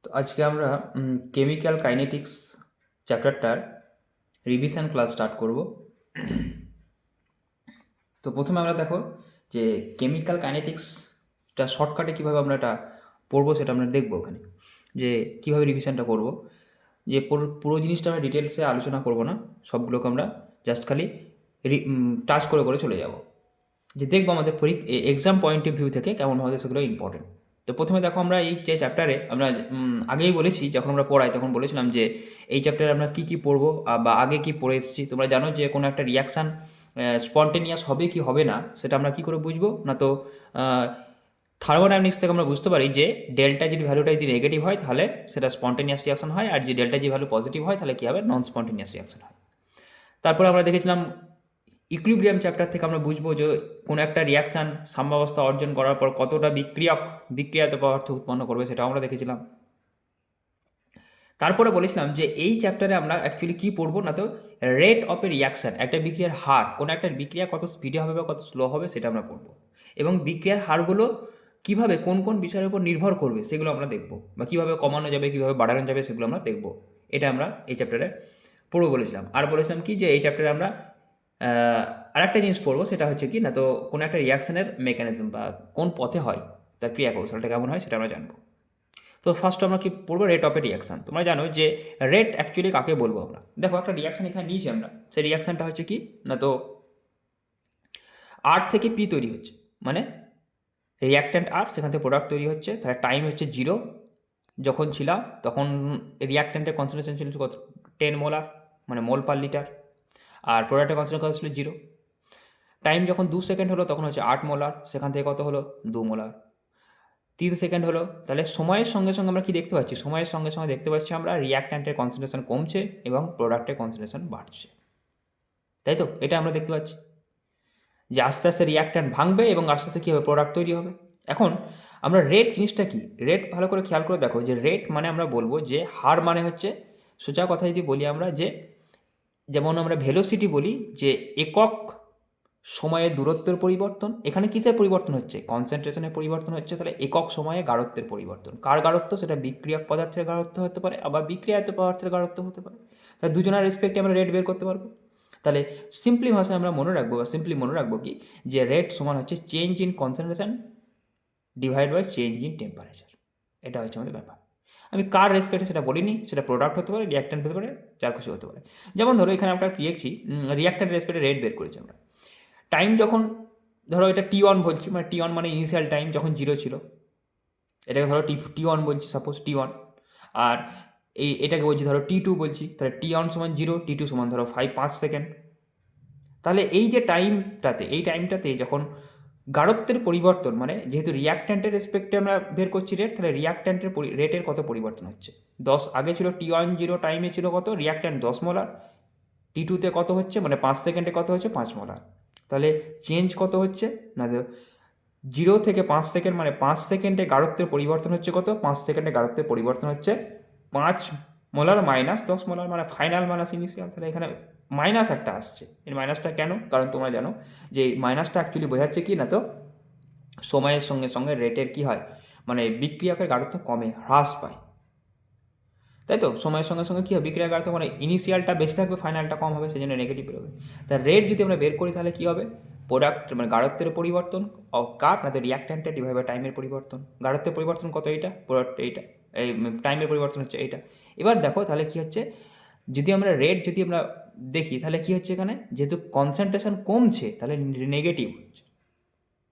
তো আজকে আমরা কেমিক্যাল কাইনেটিক্স চ্যাপ্টারটার রিভিশন ক্লাস স্টার্ট করব। তো প্রথমে আমরা দেখো যে কেমিক্যাল কাইনেটিক্সটা শর্টকাটে কীভাবে আমরা এটা পড়বো সেটা আমরা দেখবো ওখানে, যে কীভাবে রিভিশনটা করব। যে পুরো জিনিসটা আমরা ডিটেলসে আলোচনা করব না, সবগুলোকে আমরা জাস্ট খালি টাচ করে করে চলে যাব, যে দেখবো আমাদের এক্সাম পয়েন্ট অফ ভিউ থেকে কেমন হবে সেগুলো ইম্পর্টেন্ট। তো প্রথমে দেখো আমরা এই যে চ্যাপ্টারে আমরা আগেই বলেছি, যখন আমরা পড়াই তখন বলেছিলাম যে এই চ্যাপ্টারে আমরা কী কী পড়বো বা আগে কি পড়ে এসেছি। তোমরা জানো যে কোনো একটা রিয়াকশান স্পন্টেনিয়াস হবে কি হবে না সেটা আমরা কী করে বুঝবো না, তো থার্মোডাইনামিক্স থেকে আমরা বুঝতে পারি যে ডেল্টা যদি ভ্যালুটা যদি নেগেটিভ হয় তাহলে সেটা স্পন্টেনিয়াস রিয়াকশন হয়, আর যদি ডেল্টা জি ভ্যালু পজিটিভ হয় তাহলে কী হবে, নন স্পন্টেনিয়াস রিয়াকশন হয়। তারপরে আমরা দেখেছিলাম ইকুইলিব্রিয়াম চ্যাপ্টার থেকে আমরা বুঝবো যে কোনো একটা রিয়াকশান সাম্যাবস্থা অর্জন করার পর কতটা বিক্রিয়াতে পদার্থ উৎপন্ন করবে, সেটাও আমরা দেখেছিলাম। তারপরে বলেছিলাম যে এই চ্যাপ্টারে আমরা অ্যাকচুয়ালি কী পড়বো না, তো রেট অফ এ রিয়াকশান, একটা বিক্রিয়ার হার, কোনো একটা বিক্রিয়া কত স্পিডে হবে বা কত স্লো হবে সেটা আমরা পড়বো, এবং বিক্রিয়ার হারগুলো কীভাবে কোন কোন বিষয়ের উপর নির্ভর করবে সেগুলো আমরা দেখবো, বা কীভাবে কমানো যাবে কীভাবে বাড়ানো যাবে সেগুলো আমরা দেখবো। এটা আমরা এই চ্যাপ্টারে পড়বো বলেছিলাম। আর বলেছিলাম কি যে এই চ্যাপ্টারে আমরা আরেকটা জিনিস পড়বো, সেটা হচ্ছে কি না, তো কোনো একটা রিয়াকশানের মেকানিজম বা কোন পথে হয় তার ক্রিয়া কৌশলটা কেমন হয় সেটা আমরা জানবো। তো ফার্স্ট আমরা কি পড়বো, রেট অফ এ রিয়াকশান। তোমরা জানো যে রেট অ্যাকচুয়ালি কাকে বলবো আমরা। দেখো একটা রিয়াকশান এখানে নিয়েছি আমরা, সেই রিয়াকশানটা হচ্ছে কি না, তো আর থেকে পি তৈরি হচ্ছে, মানে রিয়াক্ট্যান্ট আর, সেখান থেকে প্রোডাক্ট তৈরি হচ্ছে, তাহলে টাইম হচ্ছে 0। যখন ছিলাম তখন রিয়াক্ট্যান্টের কনসেন্ট্রেশন ছিল কত, 10 মোলার, মানে মোল পার লিটার, আর প্রোডাক্টের কনসেন্ট্রেশন ছিল 0। টাইম যখন 2 সেকেন্ড হলো তখন হচ্ছে 8 মোলার, সেখান থেকে কত হলো 2 মোলার। 3 সেকেন্ড হলো, তাহলে সময়ের সঙ্গে সঙ্গে আমরা কি দেখতে পাচ্ছি, সময়ের সঙ্গে সঙ্গে দেখতে পাচ্ছি আমরা রিয়াক্ট্যান্টের কনসেন্ট্রেশন কমছে এবং প্রোডাক্টের কনসেন্ট্রেশন বাড়ছে, তাই তো? এটা আমরা দেখতে পাচ্ছি যে আস্তে আস্তে রিয়াক্ট্যান্ট ভাঙবে এবং আস্তে আস্তে কী হবে, প্রোডাক্ট তৈরি হবে। এখন আমরা রেট জিনিসটা কি, রেট ভালো করে খেয়াল করে দেখো যে রেট মানে আমরা বলবো যে হার, মানে হচ্ছে সোজা কথা যদি বলি আমরা, যে যেমন আমরা ভেলোসিটি বলি যে একক সময়ের দূরত্বের পরিবর্তন, এখানে কিসের পরিবর্তন হচ্ছে, কনসেন্ট্রেশনের পরিবর্তন হচ্ছে, তাহলে একক সময়ে গাঢ়ত্বের পরিবর্তন। কার গাঢ়ত্ব, সেটা বিক্রিয়ক পদার্থের গাঢ়ত্ব হতে পারে, আবার বিক্রিয়াত পদার্থের গাঢ়ত্ব হতে পারে। তাহলে দুজনের রেসপেক্টে আমরা রেট বের করতে পারবো। তাহলে সিম্পলি ভাষায় আমরা মনে রাখবো, বা সিম্পলি মনে রাখবো কি, যে রেট সমান হচ্ছে change in concentration divide by change in temperature. এটা হচ্ছে আমাদের ব্যাপার। আমি কার রেসপেক্টে সেটা বলিনি, সেটা প্রোডাক্ট হতে পারে, রিয়াক্ট্যান্ট হতে পারে, যার কিছু হতে পারে। যেমন ধরো এখানে আমরা লিখছি রিয়াক্ট্যান্ট রেসপেক্টে রেট বের করেছি আমরা। টাইম যখন ধরো এটা T1 বলছি, মানে T1 মানে ইনিশিয়াল টাইম যখন 0 ছিল, এটাকে ধরো T1 বলছি, সাপোজ T1। আর এটাকে বলছি ধরো T2 বলছি, তাহলে T1 সমান 0, T2 সমান ধরো 5 সেকেন্ড। তাহলে এই যে টাইমটাতে যখন গাঢ়ত্বের পরিবর্তন, মানে যেহেতু রিয়াক্ট্যান্টের রেসপেক্টে আমরা বের করছি রেট, তাহলে রিয়াক্ট্যান্টের রেটের কত পরিবর্তন হচ্ছে। 10 আগে ছিল T1 0 টাইমে ছিল কত, রিয়াক্ট্যান্ট 10 মোলার, T2তে কত হচ্ছে, মানে 5 সেকেন্ডে কত হচ্ছে, 5 মোলার। তাহলে চেঞ্জ কত হচ্ছে না, 0 থেকে 5 সেকেন্ড, মানে 5 সেকেন্ডে গাঢ়ত্বের পরিবর্তন হচ্ছে কত, 5 সেকেন্ডে গাঢ়ত্বের পরিবর্তন হচ্ছে 5 মোলার মাইনাস 10 মোলার, মানে ফাইনাল মাইনাস ইনিশিয়াল। তাহলে এখানে মাইনাস একটা আসছে। এর মাইনাসটা কেন, কারণ তোমরা জানো যে মাইনাসটা অ্যাকচুয়ালি বোঝাচ্ছে কি না, তো সময়ের সঙ্গে সঙ্গে রেটের কি হয়, মানে বিক্রিয়কের গাঢ়ত্ব কমে, হ্রাস পায়, তাই তো? সময়ের সঙ্গে সঙ্গে কী হবে, বিক্রিয়ার গাঢ়ত্ব, মানে ইনিশিয়ালটা বেশি থাকবে, ফাইনালটা কম হবে, সেই জন্য নেগেটিভ বেরোবে। তা রেট যদি আমরা বের করি তাহলে কী হবে, প্রোডাক্ট মানে গাঢ়ত্বের পরিবর্তন কার না, তো রিয়াক্ট্যান্টের ডিভাইড বাই টাইমের পরিবর্তন। গাঢ়ত্বের পরিবর্তন কত, এইটা, প্রোডাক্ট এইটা, এই টাইমের পরিবর্তন হচ্ছে এইটা। এবার দেখো তাহলে কী হচ্ছে, যদি আমরা রেট যদি আমরা দেখি তাহলে কী হচ্ছে, এখানে যেহেতু কনসেন্ট্রেশন কমছে তাহলে নেগেটিভ হচ্ছে,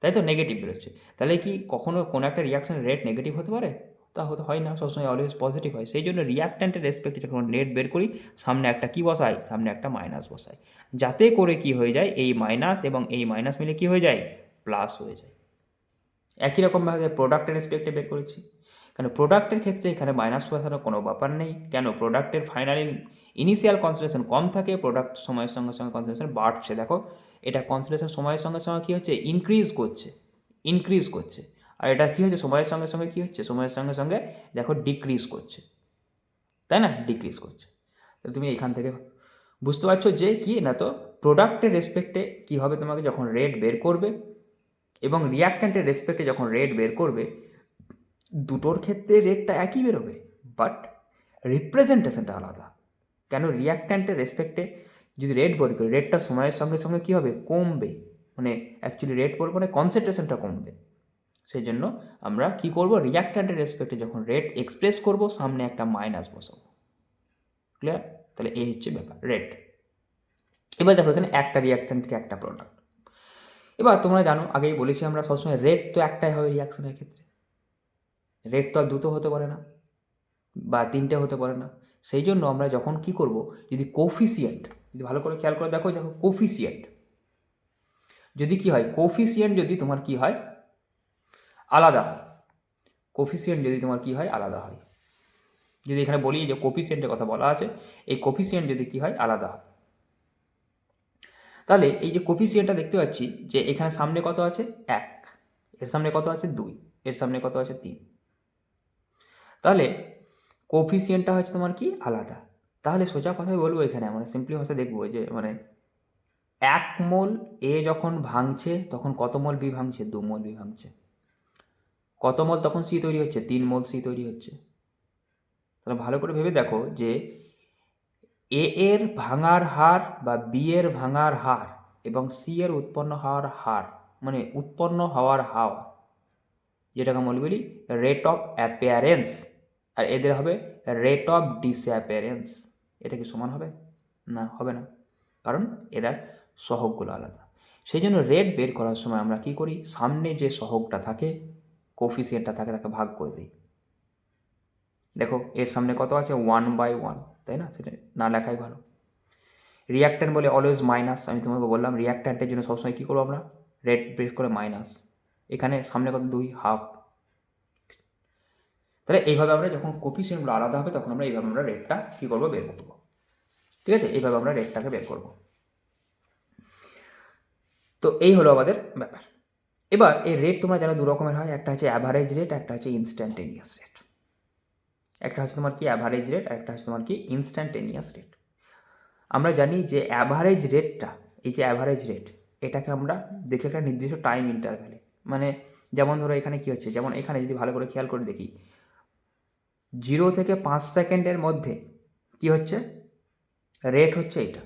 তাই তো? নেগেটিভ বেরোচ্ছে। তাহলে কি কখনো কোনো একটা রিয়াকশানের রেট নেগেটিভ হতে পারে? তা হতে হয় না, সবসময় অলওয়েজ পজিটিভ হয়। সেই জন্য রিয়াক্ট্যান্টের রেসপেক্টে যখন রেট বের করি, সামনে একটা কী বসাই, সামনে একটা মাইনাস বসাই, যাতে করে কি হয়ে যায়, এই মাইনাস এবং এই মাইনাস মিলে কি হয়ে যায়, প্লাস হয়ে যায়। একই রকমভাবে প্রোডাক্টের রেসপেক্টে বের করেছি, কেন প্রোডাক্টের ক্ষেত্রে এখানে মাইনাস বসানোর কোনো ব্যাপার নেই। কেন, প্রোডাক্টের ফাইনালি ইনিশিয়াল কনসেন্ট্রেশন কম থাকে, প্রোডাক্ট সময়ের সঙ্গে সঙ্গে কনসেন্ট্রেশন বাড়ছে। দেখো এটা কনসেন্ট্রেশন সময়ের সঙ্গে সঙ্গে কী হচ্ছে, ইনক্রিজ করছে। আর এটা কী হচ্ছে, সময়ের সঙ্গে সঙ্গে কী হচ্ছে, সময়ের সঙ্গে সঙ্গে দেখো ডিক্রিজ করছে, তাই না? ডিক্রিজ করছে। তো তুমি এখান থেকে বুঝতে পারছো যে কি না, তো প্রোডাক্টের রেসপেক্টে কী হবে, তোমাকে যখন রেট বের করবে এবং রিয়াক্ট্যান্টের রেসপেক্টে যখন রেট বের করবে, দুটোর ক্ষেত্রে রেটটা একই বেরোবে, বাট রিপ্রেজেন্টেশনটা আলাদা। কেন? রিয়াক্ট্যান্টের রেসপেক্টে যদি রেট বলি করি, রেটটা সময়ের সঙ্গে সঙ্গে কী হবে? কমবে। মানে অ্যাকচুয়ালি রেট বলবো মানে কনসেন্ট্রেশনটা কমবে। সেই জন্য আমরা কী করবো? রিয়াক্ট্যান্টের রেসপেক্টে যখন রেট এক্সপ্রেস করবো, সামনে একটা মাইনাস বসাবো। ক্লিয়ার? তাহলে এই হচ্ছে ব্যাপার রেট। এবার দেখো এখানে একটা রিয়াক্ট্যান্ট থেকে একটা প্রোডাক্ট। এবার তোমরা জানো, আগেই বলেছি আমরা সবসময় রেট তো একটাই হবে রিয়াকশনের ক্ষেত্রে। রেট তো আর দুটো হতে পারে না বা তিনটে হতে পারে না। সেই জন্য আমরা যখন কি করব, যদি কোফিসিয়েন্ট, যদি ভালো করে খেয়াল করে দেখো কোফিসিয়েন্ট যদি কি হয়, কোফিসিয়েন্ট যদি তোমার কি হয়, আলাদা হয়। কোফিসিয়েন্ট যদি তোমার কি হয়, আলাদা হয়। যদি এখানে বলি যে কোফিসিয়েন্টের কথা বলা আছে, এই কোফিসিয়েন্ট যদি কি হয়, আলাদা হয়, তাহলে এই যে কোফিসিয়েন্টটা দেখতে পাচ্ছি যে এখানে সামনে কত আছে? 1, এর সামনে কত আছে? 2, এর সামনে কত আছে? 3। তাহলে কোফিসিয়েন্টটা হচ্ছে তোমার কি? আলাদা। তাহলে সোজা কথাই বলবো, এখানে আমরা সিম্পলি ভাষা দেখবো যে মানে 1 মোল এ যখন ভাঙছে তখন কত মোল বি ভাঙছে? 2 মোল বি ভাঙছে। কত মোল তখন সি তৈরি হচ্ছে? 3 মোল সি তৈরি হচ্ছে। তাহলে ভালো করে ভেবে দেখো যে এ এর ভাঙার হার বা বি এর ভাঙার হার এবং সি এর উৎপন্ন হওয়ার হার, মানে উৎপন্ন হওয়ার হাওয়া, যেটাকে আমরা বলি রেট অফ অ্যাপিয়ারেন্স, আর এদের হবে রেট অফ ডিসঅ্যাপিয়ারেন্স। এটা কি সমান হবে? না, হবে না, কারণ এরা সহগগুলো আলাদা। সেই জন্য রেট বের করার সময় আমরা কি করি? সামনে যে সহগটা থাকে, কোফিসিয়েন্টটা থাকে, তাকে ভাগ করে দিই। দেখো এর সামনে কত আছে? 1/1, তাই না? সেটা না লেখাই ভালো। রিয়াক্ট্যান্ট বলে অলওয়েজ মাইনাস। আমি তোমাকে বললাম রিয়াক্ট্যান্টের জন্য সবসময় কী করবো আমরা? রেট বের করে মাইনাস। এখানে সামনে কত? 2, হাফ। তাহলে এইভাবে আমরা যখন কোফিসিয়েন্টগুলো আলাদা হবে তখন আমরা এইভাবে আমরা রেটটা কী করবো? বের করবো। ঠিক আছে? এইভাবে আমরা রেটটাকে বের করব। তো এই হলো আমাদের ব্যাপার। এবার এই রেট তোমরা জানো দু রকমের হয়, একটা হচ্ছে অ্যাভারেজ রেট, একটা হচ্ছে ইনস্ট্যান্টেনিয়াস রেট। একটা হচ্ছে তোমার কি অ্যাভারেজ রেট, আর একটা হচ্ছে তোমার কি ইনস্ট্যান্টেনিয়াস রেট। আমরা জানি যে অ্যাভারেজ রেটটা, এই যে অ্যাভারেজ রেট, এটাকে আমরা দেখি একটা নির্দিষ্ট টাইম ইন্টারভ্যালে। মানে যেমন ধরো এখানে কি হচ্ছে, যেমন এখানে যদি ভালো করে খেয়াল করে দেখি, 0 থেকে 5 সেকেন্ডের মধ্যে কি হচ্ছে? রেট হচ্ছে এইটা,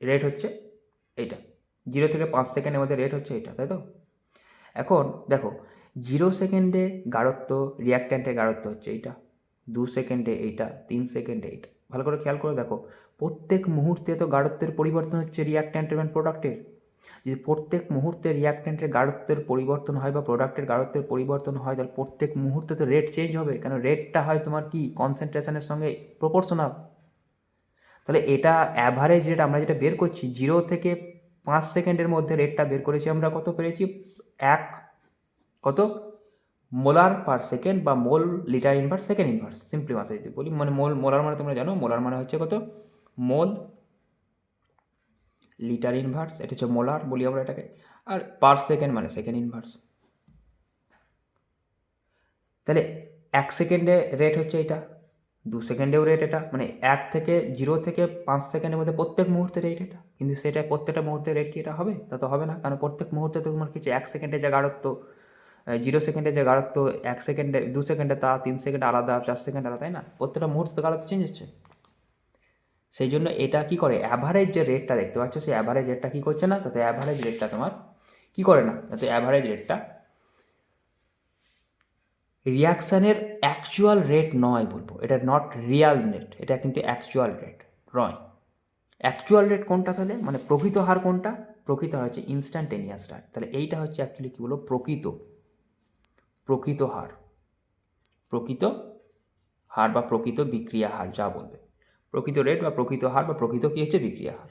রেট হচ্ছে এইটা। 0 থেকে 5 সেকেন্ডের মধ্যে রেট হচ্ছে এটা, তাই তো? এখন দেখো 0 সেকেন্ডে গাঢ়ত্ব, রিয়াক্ট্যান্টের গাঢ়ত্ব হচ্ছে এইটা, 2 সেকেন্ডে এইটা, 3 সেকেন্ডে এইটা। ভালো করে খেয়াল করে দেখো, প্রত্যেক মুহূর্তে তো গাঢ়ত্বের পরিবর্তন হচ্ছে রিয়াক্ট্যান্ট এবং প্রোডাক্টের। যদি প্রত্যেক মুহূর্তে রিয়াক্ট্যান্টের গাঢ়ত্বের পরিবর্তন হয় বা প্রোডাক্টের গাঢ়ত্বের পরিবর্তন হয়, তাহলে প্রত্যেক মুহূর্তে তো রেট চেঞ্জ হবে, কেন রেটটা হয় তোমার কি কনসেন্ট্রেশনের সঙ্গে প্রপোর্শনাল। তাহলে এটা অ্যাভারেজ রেট আমরা যেটা বের করছি, 0 থেকে 5 সেকেন্ডের মধ্যে রেটটা বের করেছি আমরা, কত পেরেছি? 1 কত মোলার পার সেকেন্ড বা মোল litre inverse second inverse. Simply ভাষায় যদি বলি, মানে মোলার মানে তোমরা জানো, মোলার মানে হচ্ছে কত? মোল লিটার ইনভার্স, এটা হচ্ছে মোলার বলি আমরা এটাকে, আর পার সেকেন্ড মানে সেকেন্ড ইনভার্স। তাহলে 1 সেকেন্ডে রেট হচ্ছে এটা, 2 সেকেন্ডেও রেট এটা, মানে 0 থেকে 5 সেকেন্ডের মধ্যে প্রত্যেক মুহূর্তে রেট এটা। কিন্তু সেটা প্রত্যেকটা মুহূর্তে রেট কি এটা হবে? তা তো হবে না, কারণ প্রত্যেক মুহূর্তে তো তোমার কিছু 1 সেকেন্ডে যে গাঢ়ত্ব, 0 সেকেন্ডে যে গাঢ়ত্ব, 1 সেকেন্ডে 2 সেকেন্ডে তা, 3 সেকেন্ড আলাদা, 4 সেকেন্ড আলাদা, তাই না? প্রত্যেকটা মুহূর্তে তো গাঢ়ত্ব চেঞ্জ হচ্ছে। সেই জন্য এটা কি করে, অ্যাভারেজ যে রেটটা দেখতে পাচ্ছ, সেই অ্যাভারেজ রেটটা কী করছে না, তাতে অ্যাভারেজ রেটটা তোমার কী করে না, তাতে অ্যাভারেজ রেটটা রিয়াকশানের অ্যাকচুয়াল রেট নয় বলবো, এটা নট রিয়াল রেট, এটা কিন্তু অ্যাকচুয়াল রেট নয়। অ্যাকচুয়াল রেট কোনটা তাহলে, মানে প্রকৃত হার কোনটা? প্রকৃত হার হচ্ছে ইনস্ট্যান্টেনিয়াস রেট। তাহলে এইটা হচ্ছে অ্যাকচুয়ালি কী বলবো, প্রকৃত হার, প্রকৃত হার বা প্রকৃত বিক্রিয়া হার, যা বলবে প্রকৃত রেট বা প্রকৃত হার বা প্রকৃত কী হচ্ছে, বিক্রিয়া হার।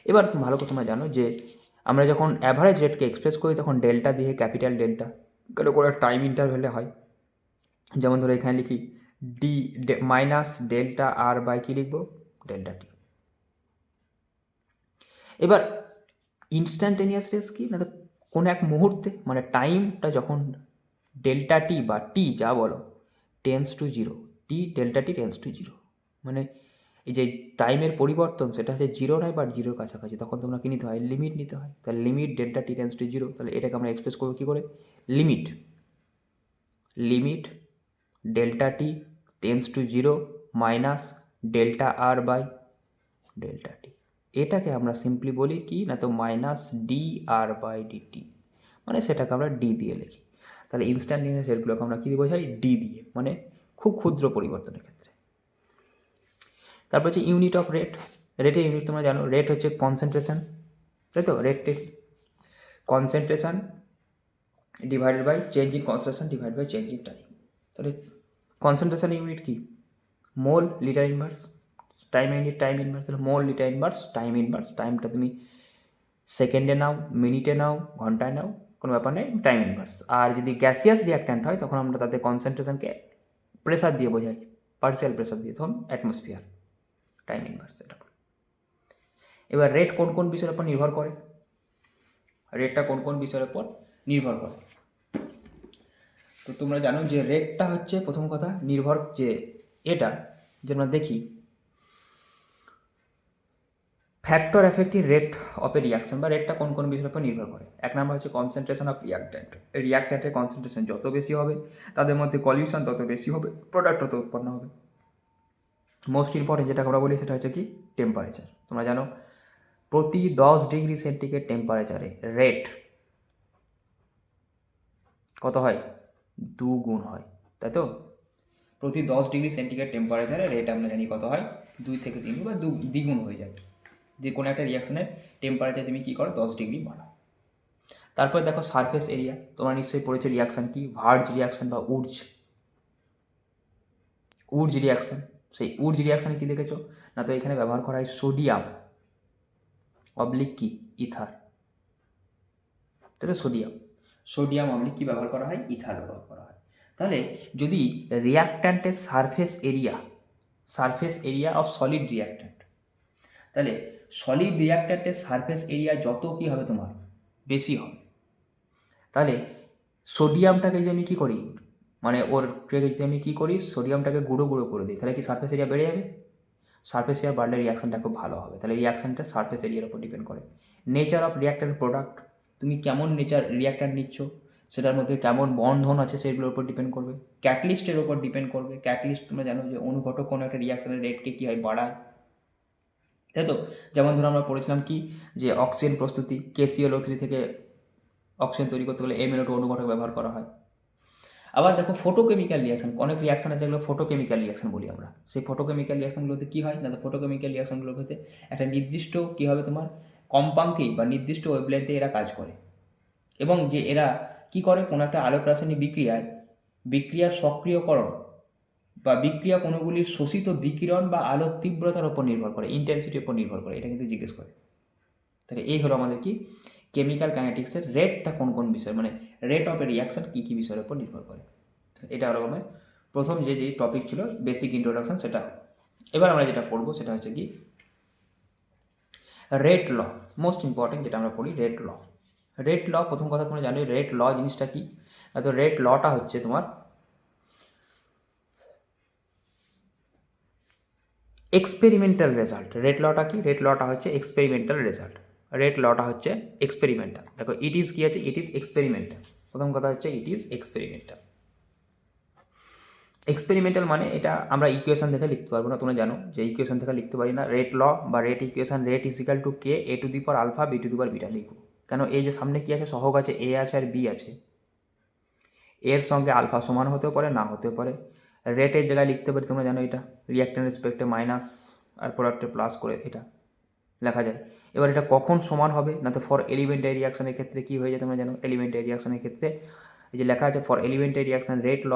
এবার তুমি ভালো করে তোমরা জানো যে আমরা যখন অ্যাভারেজ রেটকে এক্সপ্রেস করি তখন ডেল্টা দিয়ে, ক্যাপিটাল ডেল্টা করে টাইম ইন্টারভ্যালে হয়। যেমন ধরো এখানে লিখি D minus delta R by কী লিখবো, ডেল্টা টি। এবার ইনস্ট্যান্টেনিয়াস রেস কি না, কোনো এক মুহূর্তে, মানে টাইমটা যখন ডেল্টা টি বা টি যা বলো tense to zero, delta T tends to zero, মানে এই যে টাইমের পরিবর্তন সেটা হচ্ছে জিরো নয় বা জিরোর কাছাকাছি, তখন তোমরা কী নিতে হয়, লিমিট নিতে হয়। তাহলে limit delta T tends to zero, তাহলে এটাকে আমরা এক্সপ্রেস করবো কী করে, limit delta T tends to 0 minus delta R by delta T. এটাকে আমরা সিম্পলি বলি কি না, তো minus D R by D T, মানে সেটাকে আমরা ডি দিয়ে লিখি। তাহলে ইনস্ট্যান্টেনিয়াস রেটগুলোকে আমরা কী দিয়ে বোঝাই? ডি দিয়ে, মানে খুব ক্ষুদ্র পরিবর্তনের ক্ষেত্রে। তারপর হচ্ছে ইউনিট অফ রেট। রেটের ইউনিট তোমরা জানো, রেট হচ্ছে কনসেন্ট্রেশন, তাই তো? Rate concentration divided by change in concentration divide by change in time. তাহলে কনসেন্ট্রেশন ইউনিট কি? Mole litre inverse. Time unit time inverse, তাহলে mole litre inverse time inverse. টাইমটা তুমি সেকেন্ডে নাও, মিনিটে নাও, ঘন্টায় নাও, কোনো ব্যাপার নেই, টাইম ইনভার্স। আর যদি গ্যাসিয়াস রিয়াক্ট্যান্ট হয় তখন আমরা তাদের কনসেন্ট্রেশনকে প্রেসার দিয়ে বোঝাই, পার্সিয়াল প্রেসার দিয়ে, তখন অ্যাটমসফিয়ার, টাইম ইনভার্স এটা। এবার রেট কোন কোন বিষয়ের উপর নির্ভর করে? রেটটা কোন কোন বিষয়ের উপর নির্ভর করে? তো তোমরা জানো যে রেটটা হচ্ছে প্রথম কথা নির্ভর, যে এটা যে আমরা দেখি factor effective rate of a reaction, বা রেটটা কোন কোন বিষয়ের উপর নির্ভর করে। এক নম্বর হচ্ছে কনসেন্ট্রেশন অফ রিয়াক্ট্যান্ট। রিয়াক্ট্যান্টের কনসেন্ট্রেশন যত বেশি হবে, তাদের মধ্যে কলিউশন তত বেশি হবে, প্রোডাক্ট তত উৎপন্ন হবে। মোস্ট ইম্পর্টেন্ট যেটা আমরা বলি সেটা হচ্ছে কি টেম্পারেচার। তোমরা জানো প্রতি 10 ডিগ্রি সেন্টিগ্রেড টেম্পারেচারে রেট কত হয়? 2 গুণ হয়, তাই তো? প্রতি 10 ডিগ্রি সেন্টিগ্রেড টেম্পারেচারে রেট আমরা জানি কত হয়? 2 থেকে 3 বা দ্বিগুণ হয়ে যায়। যে কোনো একটা রিয়াকশনের টেম্পারেচার তুমি কী করো? 10 ডিগ্রি বাড়াও। তারপরে দেখো সারফেস এরিয়া। তোমরা নিশ্চয়ই পড়েছো রিয়াকশান কি, ভার্জ রিয়াকশান বা উর্জ রিয়াকশান। সেই উর্জ রিয়াকশানে কী দেখেছো না, তো এখানে ব্যবহার করা হয় সোডিয়াম অবলিক কি ইথার, তাহলে সোডিয়াম অবলিক কি ব্যবহার করা হয়? ইথার ব্যবহার করা হয়। তাহলে যদি রিয়াক্ট্যান্টের surface area of solid reactant, তাহলে সলিড রিয়াক্ট্যান্টের সারফেস এরিয়া যত কী হবে তোমার বেশি হবে, তাহলে সোডিয়ামটাকে যদি আমি কী করি, মানে ওর যদি আমি কী করি, সোডিয়ামটাকে গুঁড়ো গুঁড়ো করে দিই, তাহলে কি সারফেস এরিয়া বেড়ে যাবে? সারফেস এরিয়া বাড়লে রিয়াকশানটা খুব ভালো হবে। তাহলে রিয়াকশানটা সারফেস এরিয়ার উপর ডিপেন্ড করে। নেচার অফ রিয়াক্ট্যান্ট প্রোডাক্ট, তুমি কেমন রিয়াক্ট্যান্ট নিচ্ছ, সেটার মধ্যে কেমন বন্ধন আছে সেগুলোর উপর ডিপেন্ড করবে। ক্যাটালিস্টের উপর ডিপেন্ড করবে। ক্যাটালিস্ট তোমরা জানো যে অনুঘটক কোনো একটা রিয়াকশানের রেটকে কী হয়? বাড়ায়, তাই তো? যেমন ধরো আমরা পড়েছিলাম কি, যে অক্সিজেন প্রস্তুতি, KClO3 থেকে অক্সিজেন তৈরি করতে গেলে MnO2 অনুঘটক ব্যবহার করা হয়। আবার দেখো ফটোকেমিক্যাল রিয়াকশন, অনেক রিয়াকশন আছে যেগুলো ফটোকেমিক্যাল রিয়াকশন বলি আমরা। সেই ফটোকেমিক্যাল রিয়াকশনগুলোতে কী হয় না, তো ফটোকেমিক্যাল রিয়াকশনগুলোতে একটা নির্দিষ্ট কী হবে তোমার কম্পাঙ্কেই বা নির্দিষ্ট ওয়েভলেন্থে এরা কাজ করে, এবং যে এরা কি করে, কোনো একটা আলোক রাসায়নিক বিক্রিয়ার সক্রিয়করণ বা বিক্রিয়া কণাগুলির শোষিত বিকিরণ বা আলোক তীব্রতার উপর নির্ভর করে, ইন্টেন্সিটির উপর নির্ভর করে, এটা কিন্তু জিজ্ঞেস করে। তাহলে এই হলো আমাদের কি কেমিক্যাল কাইনেটিক্সের রেটটা কোন কোন বিষয়, মানে রেট অফ এ রিয়াকশন কী কী বিষয়ের উপর নির্ভর করে। এটা হলো আমার প্রথম যে টপিক ছিল বেসিক ইন্ট্রোডাকশন, সেটা। এবার আমরা যেটা পড়বো সেটা হচ্ছে কি রেট ল। মোস্ট ইম্পর্টেন্ট যেটা আমরা পড়ি রেট ল। প্রথম কথা তোমরা জানো রেট ল জিনিসটা কি, তো রেট লটা হচ্ছে তোমার এক্সপেরিমেন্টাল রেজাল্ট। রেট লটা কি? রেট লটা হচ্ছে এক্সপেরিমেন্টাল রেজাল্ট। রেট লটা হচ্ছে এক্সপেরিমেন্টাল। দেখো ইট ইজ কী আছে? It is experimental. প্রথম কথা হচ্ছে ইট ইজ এক্সপেরিমেন্টাল। এক্সপেরিমেন্টাল মানে এটা আমরা ইকুয়েশন দেখে লিখতে পারবো না, তোমরা জানো যে ইকুয়েশন থেকে লিখতে পারি না। রেট ল বা rate equation, rate equal to K A⁴ B⁴ beta লিখবো। কেন? এই যে সামনে কী আছে? সহগ আছে, A আছে আর B আছে, এর সঙ্গে আলফা সমান হতেও পারে, না হতেও পারে। রেটের জায়গায় লিখতে পারি, তোমরা জানো এটা রিয়াক্ট্যান্ট রেসপেক্টে মাইনাস আর প্রোডাক্টে প্লাস করে এটা লেখা যায়। এবার এটা কখন সমান হবে না, তো ফর এলিমেন্টারি রিয়াকশনের ক্ষেত্রে কী হয়ে যায় তোমরা জানো, এলিমেন্টারি রিয়াকশনের ক্ষেত্রে এই যে লেখা আছে for elementary reaction rate law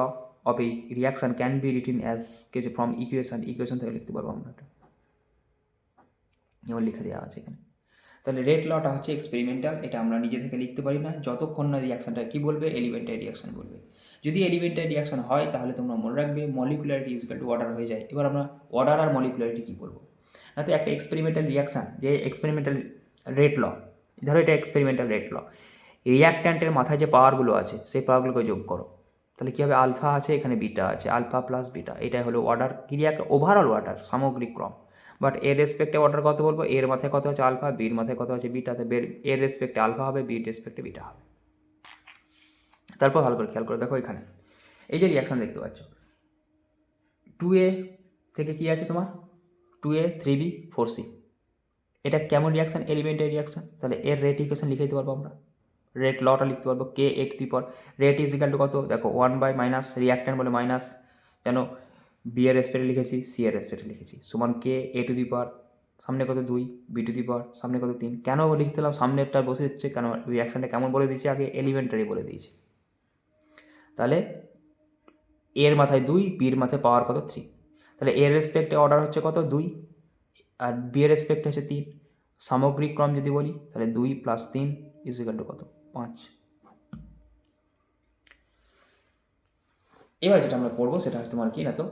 of a reaction can be written as কিছু ফ্রম ইকুয়েশন থেকে লিখতে পারবো আমরা, এটা যেমন লিখে দেওয়া আছে এখানে। তাহলে রেট লটা হচ্ছে এক্সপেরিমেন্টাল, এটা আমরা নিজে থেকে লিখতে পারি না যতক্ষণ না রিয়াকশনটা কী বলবে, এলিমেন্টারি রিয়াকশন বলবে। যদি এলিমেন্টারি রিয়াকশন হয় তাহলে তোমরা মনে রাখবে মলিকুলারিটি ইজিক্যাল টু অর্ডার হয়ে যায়। এবার আমরা অর্ডার আর মলিকুলারিটি কী বলবো না, তো একটা এক্সপেরিমেন্টাল রিয়াকশান, যে এক্সপেরিমেন্টাল রেট ল, ধরো এটা এক্সপেরিমেন্টাল রেট ল, রিয়াক্ট্যান্টের মাথায় যে পাওয়ারগুলো আছে সেই পাওয়ারগুলোকে যোগ করো, তাহলে কী হবে? আলফা আছে, এখানে বিটা আছে, আলফা প্লাস বিটা, এটাই হলো অর্ডার ক্রিয়া, ওভারঅল অর্ডার, সামগ্রিক ক্রম। বাট এর রেসপেক্টে অর্ডার কত বলবো? এর মাথায় কত হচ্ছে আলফা, বির মাথায় কত হচ্ছে বিটাতে, এর রেসপেক্টে আলফা হবে, বির রেসপেক্টে বিটা হবে। তারপর ভালো করে খেয়াল করে দেখো এখানে এই যে রিয়াকশান দেখতে পাচ্ছ, 2A থেকে কি আছে তোমার 2A 3B 4C, এটা কেমন রিয়াকশান? Elementary reaction. তাহলে এর রেট ইকুয়েশন লিখে দিতে পারবো আমরা, রেট লটা লিখতে পারবো K A to the power rate is equal to কত দেখো 1/- রিয়াক্ট্যান্ট বলে মাইনাস, কেন বি এর রেসপেক্টে লিখেছি সি এর রেসপেক্টে লিখেছি, সমান কে এ টু দি পাওয়ার সামনে কত 2, বি টু দি পাওয়ার সামনে কত 3। কেন লিখতে হলাম সামনেরটা বসে যাচ্ছে, কেন রিয়াকশানটা কেমন বলে দিয়েছি আগে, এলিমেন্টারি বলে দিয়েছি। তাহলে এর মাথায় 2, বির মাথায় পাওয়ার কত 3, তাহলে এর রেসপেক্টে অর্ডার হচ্ছে কত 2 আর বি এর রেসপেক্টে হচ্ছে 3। সামগ্রিক ক্রম যদি বলি তাহলে 2 + 3 ইজ ইকাল টু কত 5। এবার যেটা আমরা পড়বো সেটা হচ্ছে তোমার কি না তো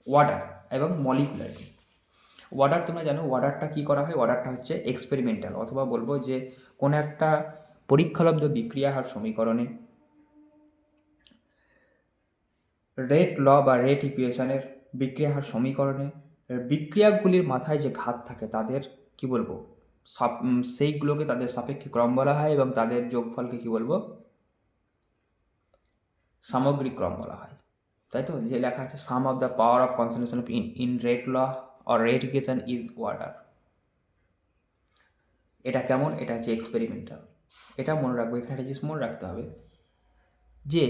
ওয়াটার এবং মলিকুলারিটি। ওয়াটার তোমরা জানো ওয়াটারটা কী করা হয়, ওয়াটারটা হচ্ছে এক্সপেরিমেন্টাল, অথবা বলবো যে কোনো একটা পরীক্ষালব্ধ বিক্রিয়া হার সমীকরণে রেট ল বা রেট ইকুয়েশনের বিক্রিয়া হার সমীকরণে বিক্রিয়াগুলির মাথায় যে ঘাত থাকে তাদের কি বলবো সেইগুলোকে তাদের সাপেক্ষে ক্রম বলা হয় এবং তাদের যোগফলকে কি বলবো সামগ্রিক ক্রম বলা হয়। তাই তো, যে লেখা আছে sum of the power of concentration of in rate law or rate equation is order. এটা কেমন, এটা হচ্ছে এক্সপেরিমেন্টাল। এটা মনে রাখবো, এখানে একটা জিনিস মনে রাখতে হবে যে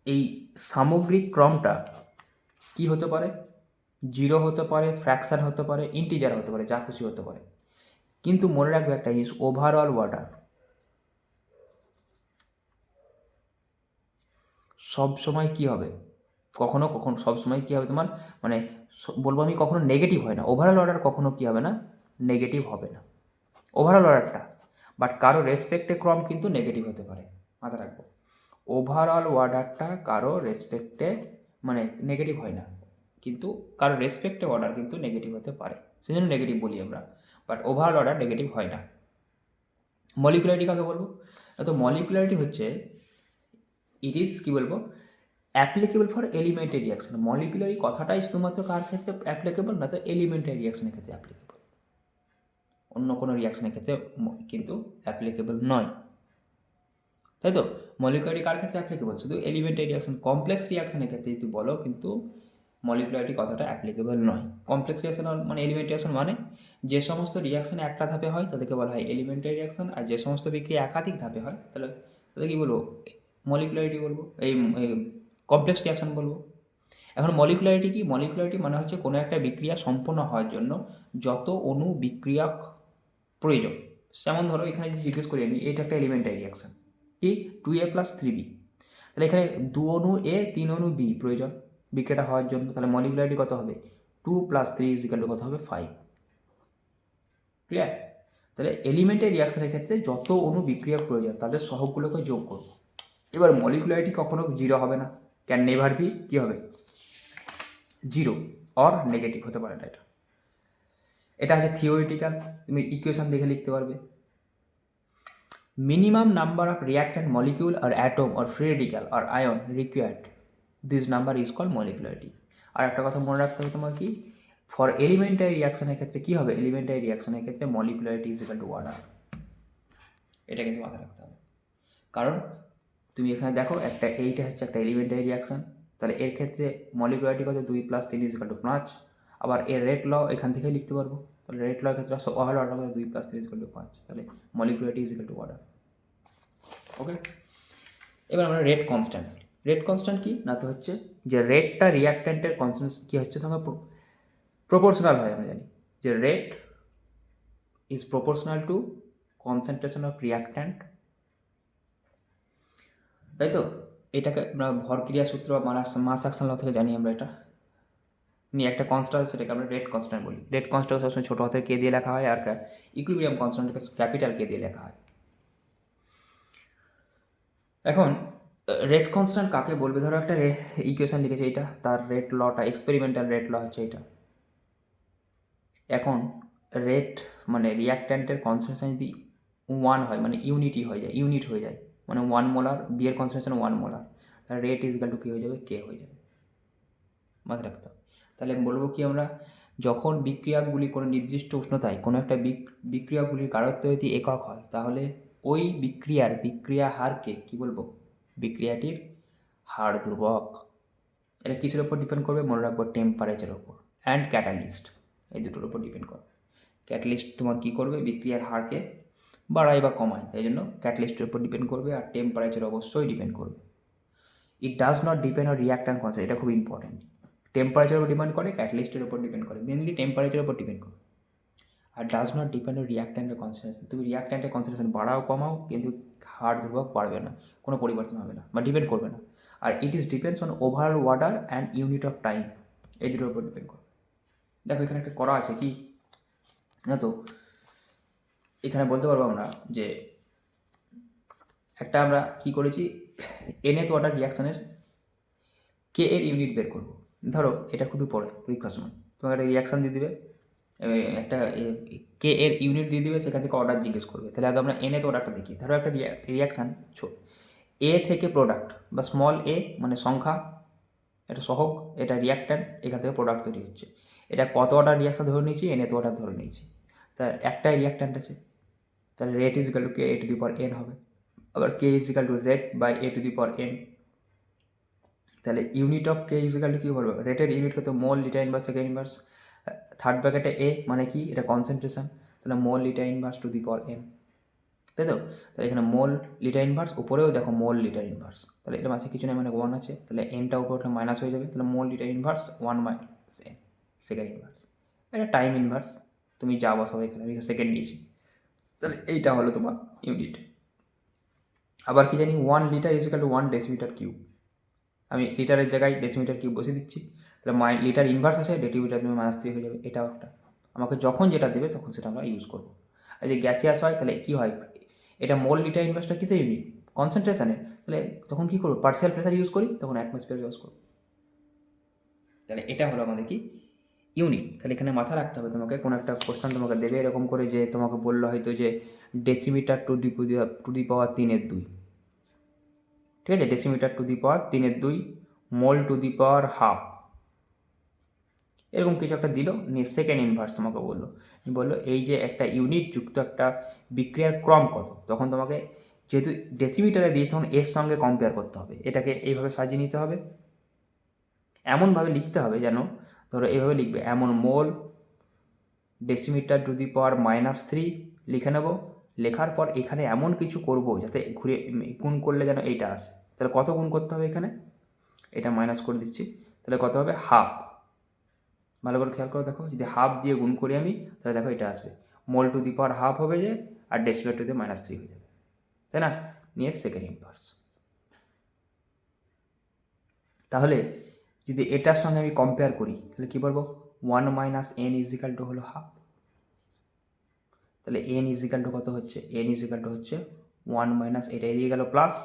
এই সামগ্রিক ক্রমটা কি হতে পারে, 0 হতে পারে, ফ্র্যাকশান হতে পারে, ইন্টিজার হতে পারে, যা খুশি হতে পারে। কিন্তু মনে রাখবে একটা জিনিস, ওভারঅল ওয়াটার সব সময় কি হবে, কখনো কখনো সব সময় কী হবে তোমার মানে বলবো আমি কখনো নেগেটিভ হয় না, ওভারঅল অর্ডার কখনো কী হবে না, নেগেটিভ হবে না ওভারঅল অর্ডারটা, বাট কারো রেসপেক্টে ক্রম কিন্তু নেগেটিভ হতে পারে, মাথা রাখবো। ওভারঅল অর্ডারটা কারো রেসপেক্টে মানে নেগেটিভ হয় না, কিন্তু কারো রেসপেক্টে অর্ডার কিন্তু নেগেটিভ হতে পারে, সেই জন্য নেগেটিভ বলি আমরা, বাট ওভারঅল অর্ডার নেগেটিভ হয় না। মলিকুলারিটি কাকে বলবো, তো মলিকুলারিটি হচ্ছে ইট ইজ কী বলবো অ্যাপ্লিকেবল ফর এলিমেন্টারি রিয়াকশন। মলিকুলারি কথাটাই শুধুমাত্র কার ক্ষেত্রে অ্যাপ্লিকেবল, না তো এলিমেন্টারি রিয়াকশনের ক্ষেত্রে অ্যাপ্লিকেবল, অন্য কোনো রিয়াকশনের ক্ষেত্রে কিন্তু অ্যাপ্লিকেবল নয়। তাই তো, মলিকুলারিটি কার ক্ষেত্রে অ্যাপ্লিকেবল, শুধু এলিমেন্টারি রিয়াকশন। কমপ্লেক্স রিয়াকশনের ক্ষেত্রে যদি বলো কিন্তু মলিকুলারিটি কথাটা অ্যাপ্লিকেবল নয়। কমপ্লেক্স রিয়াকশন মানে এলিমেন্টারি রিয়াকশন মানে যে সমস্ত রিয়াকশন একটা ধাপে হয় তাদেরকে বলা হয় এলিমেন্টারি রিয়াকশন, আর যে সমস্ত বিক্রিয়া একাধিক ধাপে হয় তাহলে তাদের কী বলবো মলিকুলারিটি বলবো, এই কমপ্লেক্স রিয়াকশন বলবো। এখন মলিকুলারিটি কি, মলিকুলারিটি মানে হচ্ছে কোনো একটা বিক্রিয়া সম্পন্ন হওয়ার জন্য যত অণু বিক্রিয়ক প্রয়োজন। যেমন ধরো এখানে যদি জিজ্ঞেস করি আমি, এটা একটা এলিমেন্টারি রিয়াকশন কি 2A + 3B, তাহলে এখানে 2 অণু এ 3 অণু বি প্রয়োজন বিক্রিয়াটা হওয়ার জন্য, তাহলে মলিকুলারিটি কত হবে 2 + 3 = কত হবে 5। ক্লিয়ার? তাহলে এলিমেন্টারি রিয়াকশনের ক্ষেত্রে যত অণু বিক্রিয়ক প্রয়োজন তাদের সহগগুলোকে যোগ করব। এবার মলিকুলারিটি কখনো 0 হবে না, ক্যান নেভার বি কী হবে 0 অর নেগেটিভ হতে পারে না। এটা এটা হচ্ছে থিওরিটিক্যাল, তুমি ইকুয়েশন দেখে লিখতে পারবে। Minimum number of reactant molecule আর অ্যাটম আর ফ্রি রেডিক্যাল আর ion required, this number is call molecularity. আর একটা কথা মনে রাখতে হবে তোমার কি, ফর এলিমেন্টারি রিয়াকশনের ক্ষেত্রে কী হবে, এলিমেন্টারি রিয়াকশনের ক্ষেত্রে মলিকুলারিটি ইজ ইকুয়াল টু ওয়াটার। এটা কিন্তু মাথায় রাখতে হবে, কারণ তুমি এখানে দেখো একটা এইটা হচ্ছে একটা এলিমেন্টারি রিয়াকশন, তাহলে এর ক্ষেত্রে মলিকুলারিটি কত 2 + 3 = 5। আবার এর রেট ল এখান থেকে লিখতে পারবো, তাহলে রেট লর ক্ষেত্রে ওভারঅল অর্ডার কত 2 + 3 = 5, তাহলে মলিকুলারিটি ইজ ইকুয়াল টু ওয়াটার। ওকে, এবার আমরা রেট কনস্ট্যান্ট। রেট কনস্ট্যান্ট কি না তো হচ্ছে যে রেটটা রিয়াক্ট্যান্টের কনস্ট্যান্ট কী হচ্ছে সঙ্গে প্রপোর্শনাল হয়। আমরা জানি যে rate is proportional to concentration of reactant, তাই তো। এটাকে আমরা ভরক্রিয়া সূত্র বা মাস অ্যাকশন ল থেকে জানি আমরা, এটা নিয়ে একটা কনস্ট্যান্ট সেটাকে আমরা রেট কনস্ট্যান্ট বলি। রেট কনস্ট্যান্ট সবসময় ছোটো হাতের কে দিয়ে লেখা হয়, আর ইকুইলিব্রিয়াম কনস্ট্যান্টকে ক্যাপিটাল কে দিয়ে লেখা হয়। এখন রেট কনস্ট্যান্ট কাকে বলবে, ধরো একটা ইকুয়েশন লিখেছে, এইটা তার রেট লটা এক্সপেরিমেন্টাল রেট ল হচ্ছে এটা। এখন রেট মানে রিয়াক্ট্যান্টের কনসেন্ট্রেশন যদি 1 হয় মানে ইউনিট হয়ে যায় মানে 1 মোলার, বিয়ের কনসেন্ট্রেশন 1 মোলার, তাহলে রেট ইজ ইকুয়াল টু কী হয়ে যাবে কে হয়ে যাবে, মাথায় রাখতে হবে। তাহলে বলবো কি আমরা, যখন বিক্রিয়াগুলি কোনো নির্দিষ্ট উষ্ণতায় কোনো একটা বিক্রিয়াগুলির গাঢ়ত্ব যদি একক হয় তাহলে ওই বিক্রিয়া হারকে কী বলবো, বিক্রিয়াটির হার ধ্রুবক। এটা কিসের ওপর ডিপেন্ড করবে? মনে রাখবো টেম্পারেচারের ওপর অ্যান্ড ক্যাটালিস্ট, এই দুটোর উপর ডিপেন্ড করে। ক্যাটালিস্ট তোমার কী করবে? বিক্রিয়ার হারকে বাড়ায় বা কমায়, তাই জন্য ক্যাটালিস্টের উপর ডিপেন্ড করবে, আর টেম্পারেচার অবশ্যই ডিপেন্ড করবে। It does not depend on reactant concentration, এটা খুব ইম্পর্টেন্ট। টেম্পারেচারের উপর ডিপেন্ড করে, ক্যাটালিস্টের উপর ডিপেন্ড করে, মেনলি টেম্পারেচারের উপর ডিপেন্ড করে। আর ডাজ নট ডিপেন্ড অন রিয়াক্ট্যান্টের কনসেন্ট্রেশন, তুমি রিয়াক্ট্যান্টের কনসেন্ট্রেশন বাড়াও কমাও কিন্তু হার ধ্রুবক বাড়বে না, কোনো পরিবর্তন হবে না বা ডিপেন্ড করবে না। আর it is depends on overall order and unit of time, এই দুটোর উপর ডিপেন্ড করে। দেখো এখানে একটা করা আছে কি না, তো এখানে বলতে পারবো আমরা যে একটা আমরা কি করেছি, nth ওয়াটার রিয়াকশানের কে এর ইউনিট বের করবো। ধরো এটা খুবই পড়ে পরীক্ষার সময়, তোমাকে একটা রিয়াকশান দিয়ে দিবে, একটা কে এর ইউনিট দিয়ে দিবে, সেখান থেকে অর্ডার জিজ্ঞেস করবে। তাহলে আগে আমরা nth অর্ডারটা দেখি। ধরো একটা রিয়াকশান এ থেকে প্রোডাক্ট বা স্মল এ মানে সংখ্যা, এটা সহগ, এটা রিয়াক্ট্যান্ট, এখান থেকে প্রোডাক্ট তৈরি হচ্ছে। এটা কত অর্ডার রিয়াকশান ধরে নিয়েছি? nth অর্ডার ধরে নিয়েছি। তার একটাই রিয়াক্ট্যান্ট আছে, তাহলে rate is equal to K A to the power N হবে। আবার K is equal to rate by A to the power N. তাহলে unit of K is equal to কী বলবো? রেটের ইউনিট কত? Mole litre inverse second inverse. Third ব্র্যাকেটে এ মানে কি? এটা কনসেন্ট্রেশন, তাহলে mole litre inverse to the power N, তাই তো? তাহলে এখানে মোল লিটার ইনভার্স, উপরেও দেখো মোল লিটার ইনভার্স, তাহলে এটা মাঝে কিছু নেই মানে 1 আছে, তাহলে এনটা উপরে উঠলে মাইনাস হয়ে যাবে, তাহলে mole litre inverse 1 minus N second inverse. এটা টাইম ইনভার্স, তুমি যা বসাবো, এখানে আমি সেকেন্ড নিয়েছি, তাহলে এইটা হলো তোমার ইউনিট। আবার কি জানি? 1 litre is equal two 1 decimetre cube, আমি লিটারের জায়গায় ডেসিমিটার কিউব বসে দিচ্ছি, তাহলে লিটার ইনভার্স আছে, ডেসিমিটার তুমি মাইনাস 3 হয়ে যাবে। এটাও একটা, আমাকে যখন যেটা দেবে তখন সেটা আমরা ইউজ করবো। আর যদি গ্যাসিয়াস হয় তাহলে কী হয়? এটা মোল লিটার ইনভার্সটা কিসে ইউনিট? কনসেন্ট্রেশনে, তাহলে তখন কী করবো? পার্সিয়াল প্রেসার ইউজ করি, তখন অ্যাটমসফিয়ার ইউজ করবো। তাহলে এটা হলো আমাদের কি ইউনিট। তাহলে এখানে মাথা রাখতে হবে, তোমাকে কোনো একটা কোশ্চেন তোমাকে দেবে এরকম করে, যে তোমাকে বললো হয়তো যে ডেসিমিটার টু দি পাওয়ার 3/2, ঠিক আছে? Decimetre two the power 3/2, mole two the power half, এরকম কিছু একটা দিল, নিয়ে সেকেন্ড ইনভার্স তোমাকে বললো এই যে একটা ইউনিট যুক্ত একটা বিক্রিয়ার ক্রম কত, তখন তোমাকে যেহেতু ডেসিমিটারে দিয়েছে তখন এর সঙ্গে কম্পেয়ার করতে হবে, এটাকে এইভাবে সাজিয়ে নিতে হবে, এমনভাবে লিখতে হবে যেন, ধরো এইভাবে লিখবে, এমন মোল ডেসিমিটার টু দি পাওয়ার -3 লিখে নেব। লেখার পর এখানে এমন কিছু করব যাতে ঘুরে গুণ করলে যেন এইটা আসে। তাহলে কত গুণ করতে হবে? এখানে এটা মাইনাস করে দিচ্ছি, তাহলে কত হবে? হাফ। ভালো করে খেয়াল করে দেখো, যদি হাফ দিয়ে গুণ করি আমি, তাহলে দেখো এটা আসবে, মোল টু দি পাওয়ার হাফ হবে যে, আর ডেসিমিটার টু দি -3 হয়ে যাবে, তাই না? নিয়ে সেকেন্ড ইনভার্স। তাহলে যদি এটার সঙ্গে আমি কম্পেয়ার করি তাহলে কী বলবো? 1 minus N is equal two হলো হাফ। তাহলে এন ইজ ইকাল টু কত হচ্ছে? এন ইজ ইকাল টু হচ্ছে 1 মাইনাস, এটা এদিকে গেল প্লাস,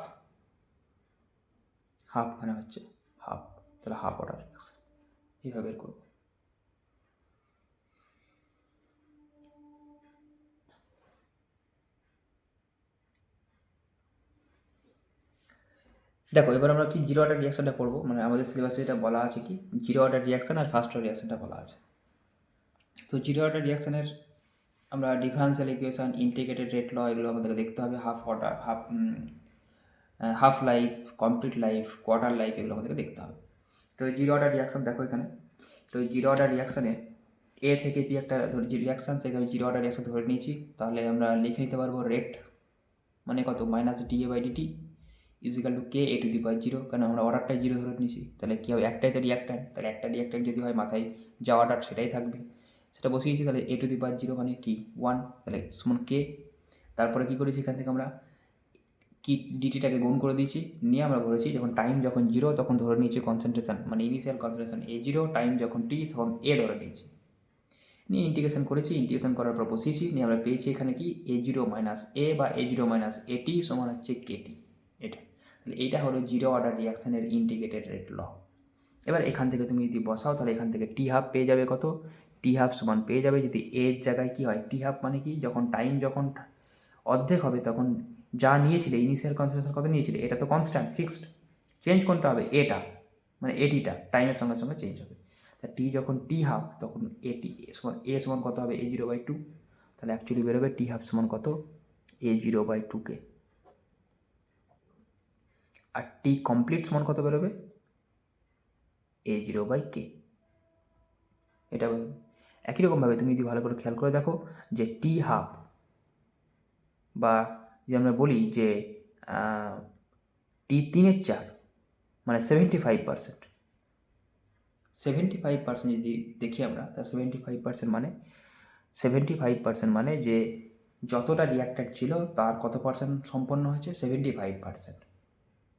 হাফ মানে হচ্ছে হাফ, তাহলে হাফ অর্ডার রিয়াকশন এইভাবে বের করবো। দেখো এবার আমরা কি জিরো অর্ডার রিয়াকশনটা পড়বো, মানে আমাদের সিলেবাসে এটা বলা আছে কি জিরো অর্ডার রিয়াকশন আর ফার্স্ট অর্ডার রিয়াকশনটা বলা আছে। তো জিরো অর্ডার রিয়াকশনের আমরা ডিফারেন্সিয়াল ইকুয়েশন, ইন্টিগ্রেটেড রেট ল, এগুলো আমাদেরকে দেখতে হবে। Half life, complete life, quarter life, এগুলো আমাদেরকে দেখতে হবে। তো জিরো অর্ডার রিয়াকশন দেখো এখানে, তো জিরো অর্ডার রিয়াকশানে এ থেকে বি একটা ধরি যে রিয়াকশান, সেখানে আমি জিরো অর্ডার রিয়াকশান ধরে নিয়েছি, তাহলে আমরা লিখে নিতে পারবো রেট মানে কত? -dA/dt is equal to K A to the power 0, কারণ আমরা অর্ডারটাই জিরো ধরে নিয়েছি। তাহলে কী হবে? একটাই তো রিয়াক্ট্যান্ট, তাহলে একটা রিয়াক্ট্যান্ট যদি হয় মাথায় যা অর্ডার সেটাই থাকবে, সেটা বসিয়েছি। তাহলে এ টু দি পাওয়ার 0 মানে কি? 1, তাহলে সমান কে। তারপরে কী করেছি? এখান থেকে আমরা কি ডিটিটাকে গুণ করে দিয়েছি, নিয়ে আমরা বলেছি যখন 0 তখন ধরে নিয়েছি কনসেন্ট্রেশন মানে ইনিশিয়াল কনসেন্ট্রেশন A0, টাইম যখন t তখন এ ধরে নিয়েছি, নিয়ে ইন্টিগ্রেশন করেছি। ইন্টিগ্রেশন করার পর বসিয়েছি, নিয়ে আমরা পেয়েছি এখানে কি A0 মাইনাস এ বা A0 মাইনাস এটি সমান হচ্ছে কেটি, এটা। তাহলে এইটা হলো জিরো অর্ডার রিয়াকশানের ইন্টিগ্রেটেড রেট ল। এবার এখান থেকে তুমি যদি বসাও তাহলে এখান থেকে টি হাফ পেয়ে যাবে কত? টি হাফ সমান পেয়ে যাবে, যদি এর জায়গায় কি হয়, টি হাফ মানে কি, যখন টাইম যখন অর্ধেক হবে তখন যা নিয়েছিলে ইনিশিয়াল কনসেন্ট্রেশন কত নিয়েছিলে, এটা তো কনস্ট্যান্ট ফিক্সড, চেঞ্জ করতে হবে এটা, মানে এটিটা টাইমের সঙ্গে সঙ্গে চেঞ্জ হবে। তা টি যখন টি হাফ তখন এ সমান কত হবে? A0/2, তাহলে অ্যাকচুয়ালি বেরোবে টি হাফ সমান কত? A0/2কে। আর টি কমপ্লিট সমান কত বেরোবে? A0/K। এটা একই রকমভাবে তুমি যদি ভালো করে খেয়াল করে দেখো যে T12 বা যদি আমরা বলি যে T3/4 মানে 75%। 75% যদি দেখি আমরা, তা 75% মানে যে যতটা রিয়াক্ট্যান্ট ছিল তার কত পার্সেন্ট সম্পন্ন হয়েছে? 75%।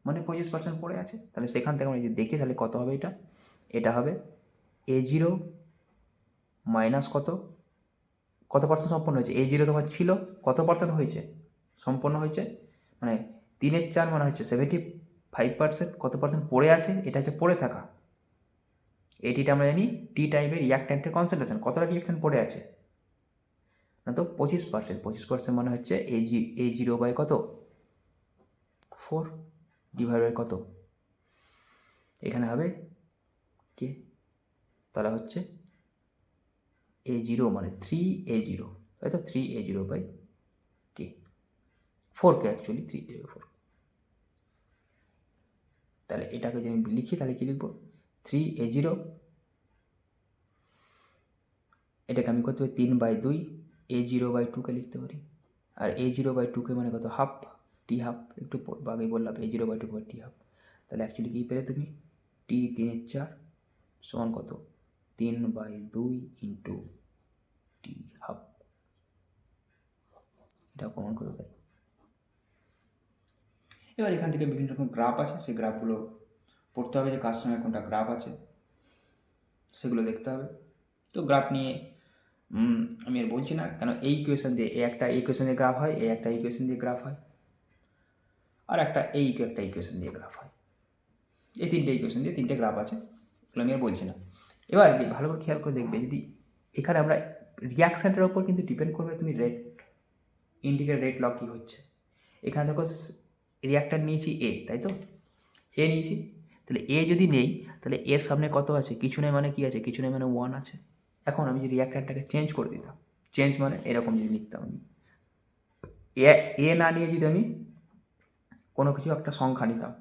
মানে 25% পড়ে আছে। তাহলে সেখান থেকে আমরা যদি দেখি তাহলে কত হবে এটা? এটা হবে A0 মাইনাস কত পার্সেন্ট সম্পন্ন হয়েছে? A0 তোমার ছিল, কত পার্সেন্ট হয়েছে সম্পন্ন হয়েছে? মানে 3/4 মানে হচ্ছে 75%। কত পার্সেন্ট পড়ে আছে? এটা হচ্ছে পড়ে থাকা। এটিটা আমরা জানি টি টাইপের রিয়াক্ট্যান্টের কনসেন্ট্রেশন। কতটা রিয়াক্ট্যান্ট পড়ে আছে? না তো 25%। 25% মানে হচ্ছে A0 কত? 4 ডিভাইড বাই কত? এখানে হবে কে। তাহলে হচ্ছে A0 মানে 3A0, তাই তো? 3A0/K, 4K actually, 3A0/4। তাহলে এটাকে যদি আমি লিখি তাহলে কী লিখব? 3A0, এটাকে আমি করতে পারি 3/2, A0/2কে লিখতে পারি। আর A0/2কে মানে কত? Half, T12। একটু আগে বললাম A0/2 T12। তাহলে অ্যাকচুয়ালি কী পেলে তুমি? T3/4 সমান কত? 3/2 ইন্টু T12। এটা প্রমাণ করে দেয়। এবার এখান থেকে বিভিন্ন রকম গ্রাফ আছে, সেই গ্রাফগুলো পড়তে হবে যে কার সঙ্গে কোনটা গ্রাফ আছে সেগুলো দেখতে হবে। তো গ্রাফ নিয়ে আমি আর বলছি না, কেন এই ইকুয়েশন দিয়ে একটা ইকুয়েশন দিয়ে গ্রাফ হয়, একটা ইকুয়েশন দিয়ে গ্রাফ হয়, আর একটা ইকুয়েশন দিয়ে গ্রাফ হয়। এই তিনটে ইকুয়েশন দিয়ে তিনটে গ্রাফ আছে, এগুলো আমি আর বলছি না। এবার ভালো করে খেয়াল করে দেখবে, যদি এখানে আমরা রিয়াকশানটার ওপর কিন্তু ডিপেন্ড করবে তুমি রেট ইন্ডিকেটর রেট লগ কী হচ্ছে। এখানে দেখো রিয়াক্টার নিয়েছি এ, তাই তো? এ নিয়েছি, তাহলে এ যদি নেই তাহলে এর সামনে কত আছে? কিছু নেই মানে কি আছে? কিছু নেই মানে 1 আছে। এখন আমি যদি রিয়াক্টারটাকে চেঞ্জ করে দিতাম, চেঞ্জ মানে এরকম যদি লিখতাম, আমি এ না নিয়ে যদি আমি কোনো কিছু একটা সংখ্যা নিতাম,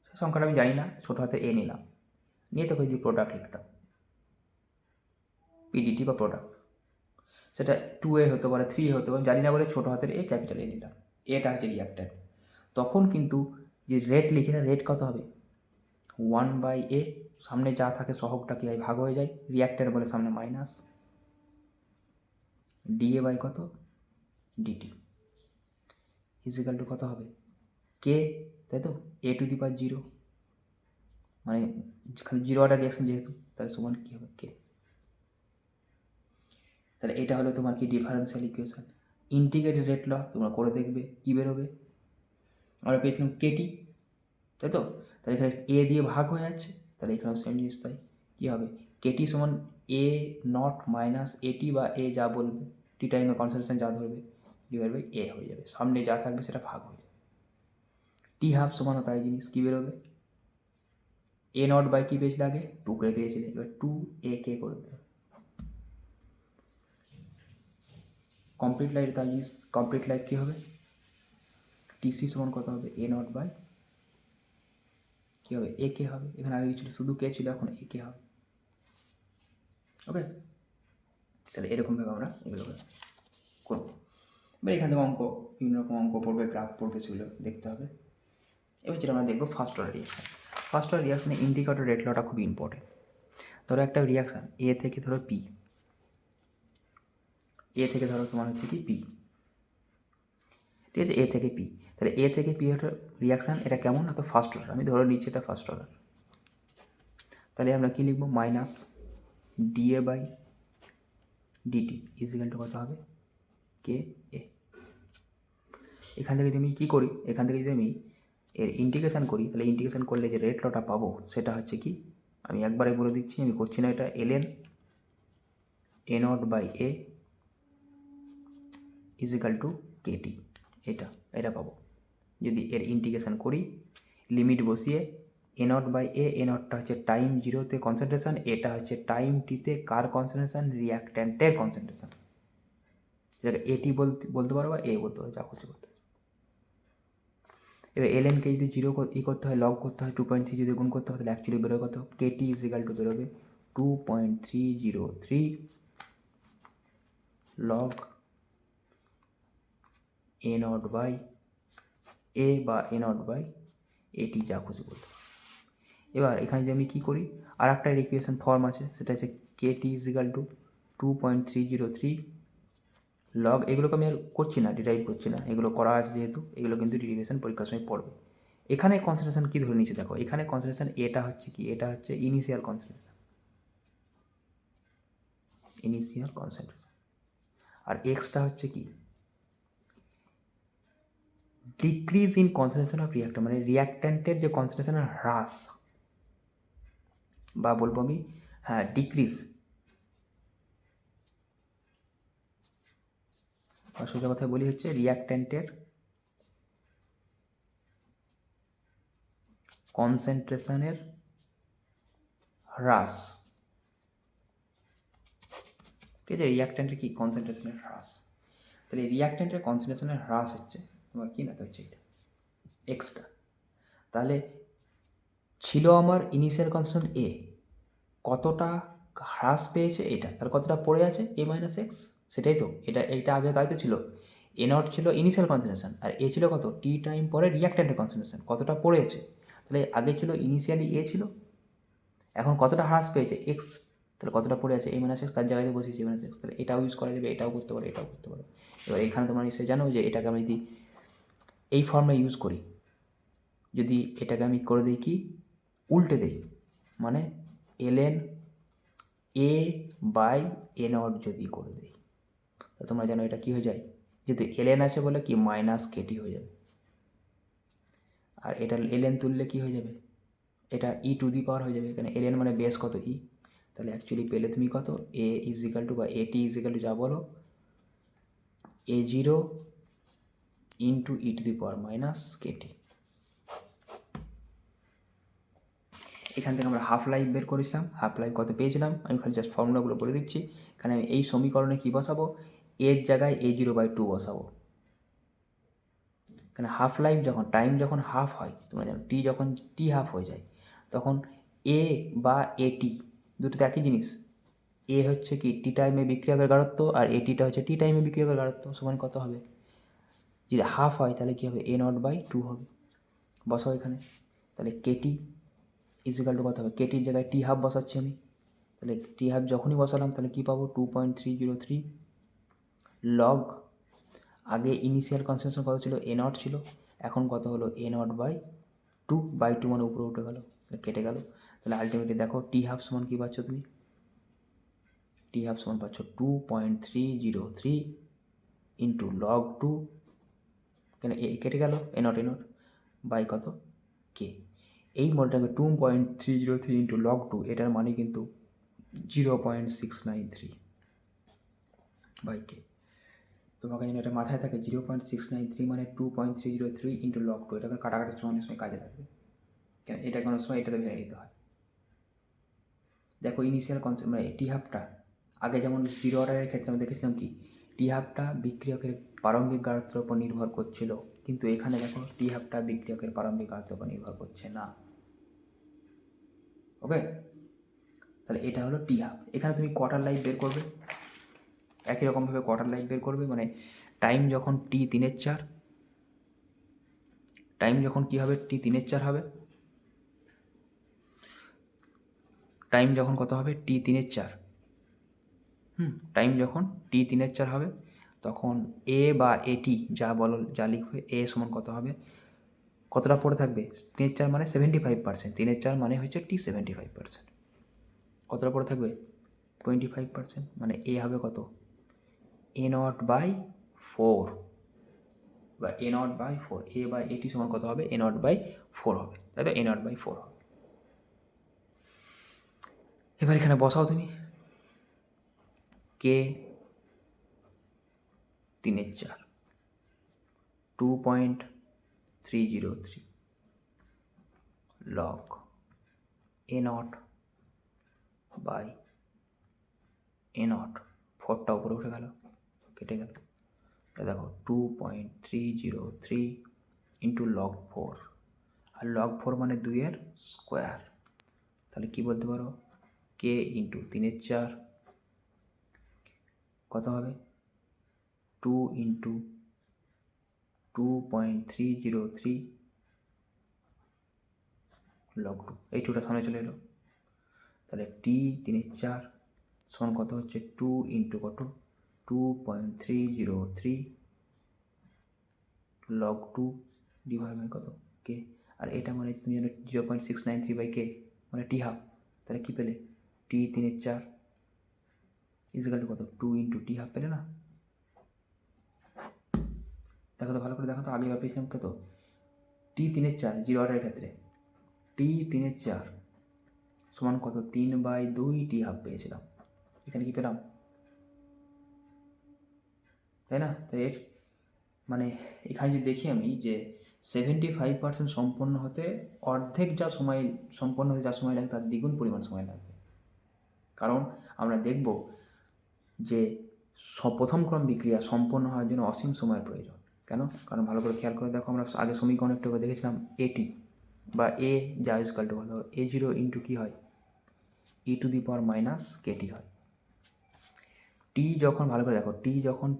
সেই সংখ্যাটা আমি জানি না, ছোটো হাতে এ নিলাম, নিয়ে তোকে যদি প্রোডাক্ট লিখতাম, পিডিটি বা প্রোডাক্ট, সেটা 2A হতে পারে, 3A হতে পারে, জানি না বলে ছোটো হাতের এ ক্যাপিটাল এ নিলাম, এটা হচ্ছে রিয়াক্টার। তখন কিন্তু যে রেট লিখি, তার রেট কত হবে? 1/A, সামনে যা থাকে সহগটা কী হয়? ভাগ হয়ে যায়, রিয়াক্টার বলে সামনে মাইনাস, DA/ কত? DT ইজিক্যাল টু কত হবে? কে, তাই তো? A⁻0, মানে যেখানে 0 অর্ডার রিয়াকশন যেহেতু, তাহলে সমান কী হবে? কে। তাহলে এটা হলো তোমার কি ডিফারেন্সিয়াল ইকুয়েশন। ইন্টিগ্রেটেড রেট ল তোমরা করে দেখবে কী বেরোবে। আমরা পেয়েছিলাম কেটি, তাই তো? তাহলে এখানে এ দিয়ে ভাগ হয়ে যাচ্ছে, তাহলে এখানেও সেম জিনিস, তাই কী হবে? কেটি সমান A0 মাইনাস এটি বা এ যা বলবে, টি টাইমে কনসেন্ট্রেশন যা ধরবে, ডিভাইড বাই এ হয়ে যাবে, সামনে যা থাকবে সেটা ভাগ হয়ে যাবে। T12 সমানও তাই জিনিস, কী বেরোবে? A0 বাই কী পেয়েছিলে আগে? 2K পেয়েছিলে, এবার 2AK করে দেবে। কমপ্লিট লাইফ তাই জিনিস, কমপ্লিট লাইফ কী হবে? টিসি সমান কত হবে? A0 বাই কী হবে? AK হবে। এখানে আগে ছিল শুধু কে ছিল, এখন AK হবে। ওকে, তাহলে এরকমভাবে আমরা এগুলো করবো। এবার এখান থেকে অঙ্ক, বিভিন্ন রকম অঙ্ক পড়বে, গ্রাফ পড়বে, সেগুলো দেখতে হবে। এবার যেটা আমরা দেখবো first order reaction. First order রিয়াকশানে ইন্ডিকেটর রেট লটা খুব ইম্পর্টেন্ট। ধরো একটা রিয়াকশান এ থেকে ধরো পি, এ থেকে ধরো তোমার হচ্ছে কি পি, ঠিক আছে? এ থেকে পি, তাহলে এ থেকে পি একটা রিয়াকশান, এটা কেমন? না তো ফার্স্ট অর্ডার, আমি ধরে নিচ্ছি এটা ফার্স্ট অর্ডার। তাহলে আমরা কী লিখবো? মাইনাস DA/DT ইজিক্যাল টু কত হবে? কে এ। এখান থেকে যদি আমি কী করি, এখান থেকে যদি আমি এর ইন্টিগ্রেশান করি, তাহলে ইন্টিগ্রেশান করলে যে রেট লটা পাবো সেটা হচ্ছে কি, আমি একবারে বলে দিচ্ছি, আমি করছি না এটা, ln A0/A is equal two KT, এটা পাবো। যদি এর ইন্টিগ্রেশান করি, লিমিট বসিয়ে A0/A, A0টা হচ্ছে টাইম 0তে কনসেন্ট্রেশন, এটা হচ্ছে টাইম টিতে কার কনসেন্ট্রেশন? রিয়াক্ট্যান্টের কনসেন্ট্রেশন। যেটা এটি বলতে পারো বা এ বলতে পারো, যা খুশি করতে। এবার এলএনকে যদি জিরো করতে হয়, লগ করতে হয়, 2.3 যদি গুণ করতে হয়, তাহলে অ্যাকচুয়ালি বেরোবে কত, কেটি ইজ ইকাল টু বেরোবে 2.303 লগ এ নট বাই এ বা এ নট বাই এটি, যা খুশি বলতে। এবার এখানে যদি আমি কী করি, আর একটা ইকুয়েশন ফর্ম আছে, সেটা হচ্ছে k t is equal to 2.303 log, এগুলোকে আমি আর করছি না, ডিরাইভ করছি না, এগুলো করা আছে যেহেতু, এগুলো কিন্তু ডেরিভেশন পরীক্ষার সময় পড়বে। এখানে কনসেন্ট্রেশন কী ধরে নিচ্ছে দেখো, এখানে কনসেন্ট্রেশন এটা হচ্ছে কি, এটা হচ্ছে ইনিশিয়াল কনসেন্ট্রেশন, ইনিশিয়াল কনসেন্ট্রেশন, আর এক্সটা হচ্ছে কি, decrease in concentration of reactor, মানে রিয়াক্ট্যান্টের যে কনসেন্ট্রেশনের হ্রাস, বা বলবো আমি হ্যাঁ ডিক্রিজ, সোজা কথা বলি হচ্ছে রিয়াক্ট্যান্টের কনসেন্ট্রেশনের হ্রাস, ঠিক আছে, রিয়াক্ট্যান্টের কি কনসেন্ট্রেশনের হ্রাস, তাহলে রিয়াক্ট্যান্টের কনসেন্ট্রেশনের হ্রাস হচ্ছে তোমার কী না, তো হচ্ছে এটা এক্সট্রা। তাহলে ছিল আমার ইনিশিয়াল কনসেন্ট্রেশন এ, কতটা হ্রাস পেয়েছে এটা, তাহলে কতটা পড়ে আছে এ মাইনাস এক্স, সেটাই তো, এইটা আগে তাই তো ছিল, এ নট ছিল ইনিশিয়াল কনসেন্ট্রেশন, আর এ ছিল কত, টি টাইম পরে রিয়াক্ট্যান্টের কনসেন্ট্রেশন, কতটা পড়েছে, তাহলে আগে ছিল ইনিশিয়ালি এ ছিল, এখন কতটা হ্রাস পেয়েছে এক্স, তাহলে কতটা পড়ে আছে এ মাইনাস এক্স, তার জায়গায় বসেছি এ মাইনাস এক্স, তাহলে এটাও ইউজ করা যাবে, এটাও করতে পারো, এটাও করতে পারো। এবার এখানে তোমরা নিশ্চয়ই জানো যে এটাকে আমি যদি এই ফর্মে ইউজ করি, যদি এটাকে আমি করে দিই কি, উল্টে দিই, মানে ln a by a naught যদি করে দিই, তো তোমরা জানো এটা কী হয়ে যায়, যেহেতু এলএন আছে বলে কি মাইনাস কেটি হয়ে যাবে, আর এটা এলএন তুললে কি হয়ে যাবে, এটা ই টু দি পাওয়ার হয়ে যাবে, এখানে এলএন মানে বেস কত ই, তাহলে অ্যাকচুয়ালি পেলে তুমি কত, এ ইজ ইকাল টু বা এটি ইজ ইকাল টু যা বলো A zero into E to the power minus K T. এখান থেকে আমরা হাফ লাইফ বের করেছিলাম, হাফ লাইফ কত পেয়েছিলাম, আমি খালি জাস্ট ফর্মুলাগুলো বলে দিচ্ছি। এখানে আমি এই সমীকরণে কী বসাবো, এর জায়গায় এ জিরো বাই টু বসাবো। এখানে হাফ লাইফ যখন টাইম যখন হাফ হয়, তোমরা জানো টি যখন টি হাফ হয়ে যায়, তখন এ বা এটি দুটো তো একই জিনিস, এ হচ্ছে কি টি টাইমে বিক্রিয়কের গাঢ়ত্ব, আর এটিটা হচ্ছে টি টাইমে বিক্রিয়কের গাঢ়ত্ব, সমান কত হবে, যদি হাফ হয় তাহলে কী হবে, এ নট বাই টু হবে, বসাও এখানে, তাহলে কেটি ইজিক্যাল টু কত হবে, কেটির জায়গায় টি হাফ বসাচ্ছি আমি, তাহলে টি হাফ যখনই বসালাম তাহলে কী পাবো, 2.303 লগ, আগে ইনিশিয়াল কনসেন্ট্রেশন কত ছিল, এ নট ছিল, এখন কত হলো এ নট বাই টু মানে উপরে উঠে গেল, কেটে গেল, তাহলে আলটিমেটলি দেখো টি হাফ সমান কী পাচ্ছ তুমি, টি হাফ সমান পাচ্ছ 2.303 ইন্টু লগ টু, কেন এ কেটে গেল, এ নট বাই কত কে, এই মডেলটাকে 2.303 ইন্টু লগ টু, এটার মানে কিন্তু 0.693 বাই কে। তোমাকে যেন এটা মাথায় থাকে, 0.693 মানে 2.303 ইন্টু লগ টু, এটা কাটাকাটির সময় কাজে লাগবে, কেন এটা কোনো সময় এটাতে ভেঙে দিতে হয়। দেখো ইনিশিয়াল কনসেপ্ট মানে টি হাফটা আগে যেমন জিরো অর্ডারের ক্ষেত্রে আমরা দেখেছিলাম কি, টি হাফটা বিক্রিয়কের প্রারম্ভিক গাঢ়ত্বের উপর নির্ভর করছিল, কিন্তু এখানে দেখো টি হাফটা বিক্রিয়কের প্রারম্ভিক গাঢ়ত্বের উপর নির্ভর করছে না। ওকে, তাহলে এটা হলো টি হাফ। এখানে তুমি কোয়ার্টার লাইফ বের করবে, একই রকমভাবে কোয়ার্টার লাইফ বের করবে, মানে টাইম যখন টি 3/4, টাইম যখন কী হবে, টি 3/4 হবে, টাইম যখন কত হবে, টি 3/4, টাইম যখন টি 3/4 হবে, তখন এ বা এটি যা বলো যা লিখবে, এ সমান কত হবে, কতটা পড়ে থাকবে, 3/4 মানে 75%, 3/4 মানে হচ্ছে টি 75%, কতটা পড়ে থাকবে 25%, মানে এ হবে কত, এ নট বাই 4 বা এ নট বাই 4, এ বাই এটি সমান কত হবে, এ নট বাই 4 হবে, তাই তো, এ নট বাই 4 হবে। এবার এখানে বসাও তুমি, k 3/4 2.303 log a naught by a naught, 4টা উপরে উঠে গেল, কেটে গেল, দেখো 2.303 ইন্টু লগ 4, আর লগ 4 মানে 2-এর স্কোয়ার। তাহলে কি বলতে পারো, কে ইন্টু 3-4 কত হবে, 2 ইন্টু 2.303 লগ 2, এই 2টা সামনে চলে এলো। তাহলে টি 3-4 সমান কত হচ্ছে, 2 ইন্টু কত, 2.303 লগ 2 ডিভাইড বাই কত, কে। আর এটা মানে তুমি জানো 0.693/k মানে টি হাফ। তাহলে কী পেলে, টি 3-4 ইজিক্যাল টু কত, 2 ইন্টু টি হাফ পেলে না। দেখো তো ভালো করে দেখো তো, আগে পেয়েছিলাম কত, টি 3-4 জিরো অর্ডারের ক্ষেত্রে টি 3-4 সমান কত, 3/2 টি হাফ পেয়েছিলাম। এখানে কি পেলাম, তাই না। তাই এর মানে এখানে যদি দেখি আমি যে 75% সম্পন্ন হতে অর্ধেক যা সময় সম্পন্ন হতে যা সময় লাগে তার দ্বিগুণ পরিমাণ সময় লাগবে। কারণ আমরা দেখব যে প্রথম ক্রম বিক্রিয়া সম্পন্ন হওয়ার জন্য অসীম সময়ের প্রয়োজন। কেন, কারণ ভালো করে খেয়াল করে দেখো, আমরা আগে সমীকরণ একটু দেখেছিলাম এটি বা এ যা ইজকাল টু হলো A0 ইন্টু কী হয়, e⁻ KT হয়। টি যখন ভালো করে দেখো, টি যখন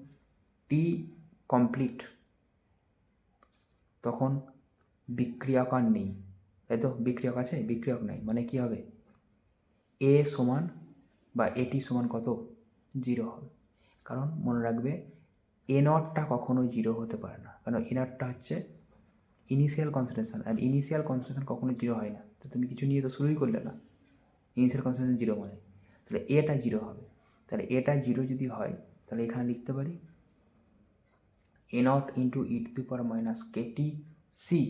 টি কমপ্লিট তখন বিক্রিয়ক আর নেই, তাই তো। বিক্রিয়ক আছে, বিক্রিয়ক নেই, মানে কি হবে, এ সমান বা এটি সমান কত, 0 হবে। কারণ মনে রাখবে এ নটটা কখনোই 0 হতে পারে না, কারণ এ নটটা হচ্ছে ইনিশিয়াল কনসেন্ট্রেশন, আর ইনিশিয়াল কনসেন্ট্রেশন কখনোই 0 হয় না। তো তুমি কিছু নিয়ে তো শুরুই করলে না, ইনিশিয়াল কনসেন্ট্রেশন 0 মানে, তাহলে এটা 0 হবে। তাহলে এটা 0 যদি হয় তাহলে এখানে লিখতে পারি a0 ইন্টু e⁻KT সি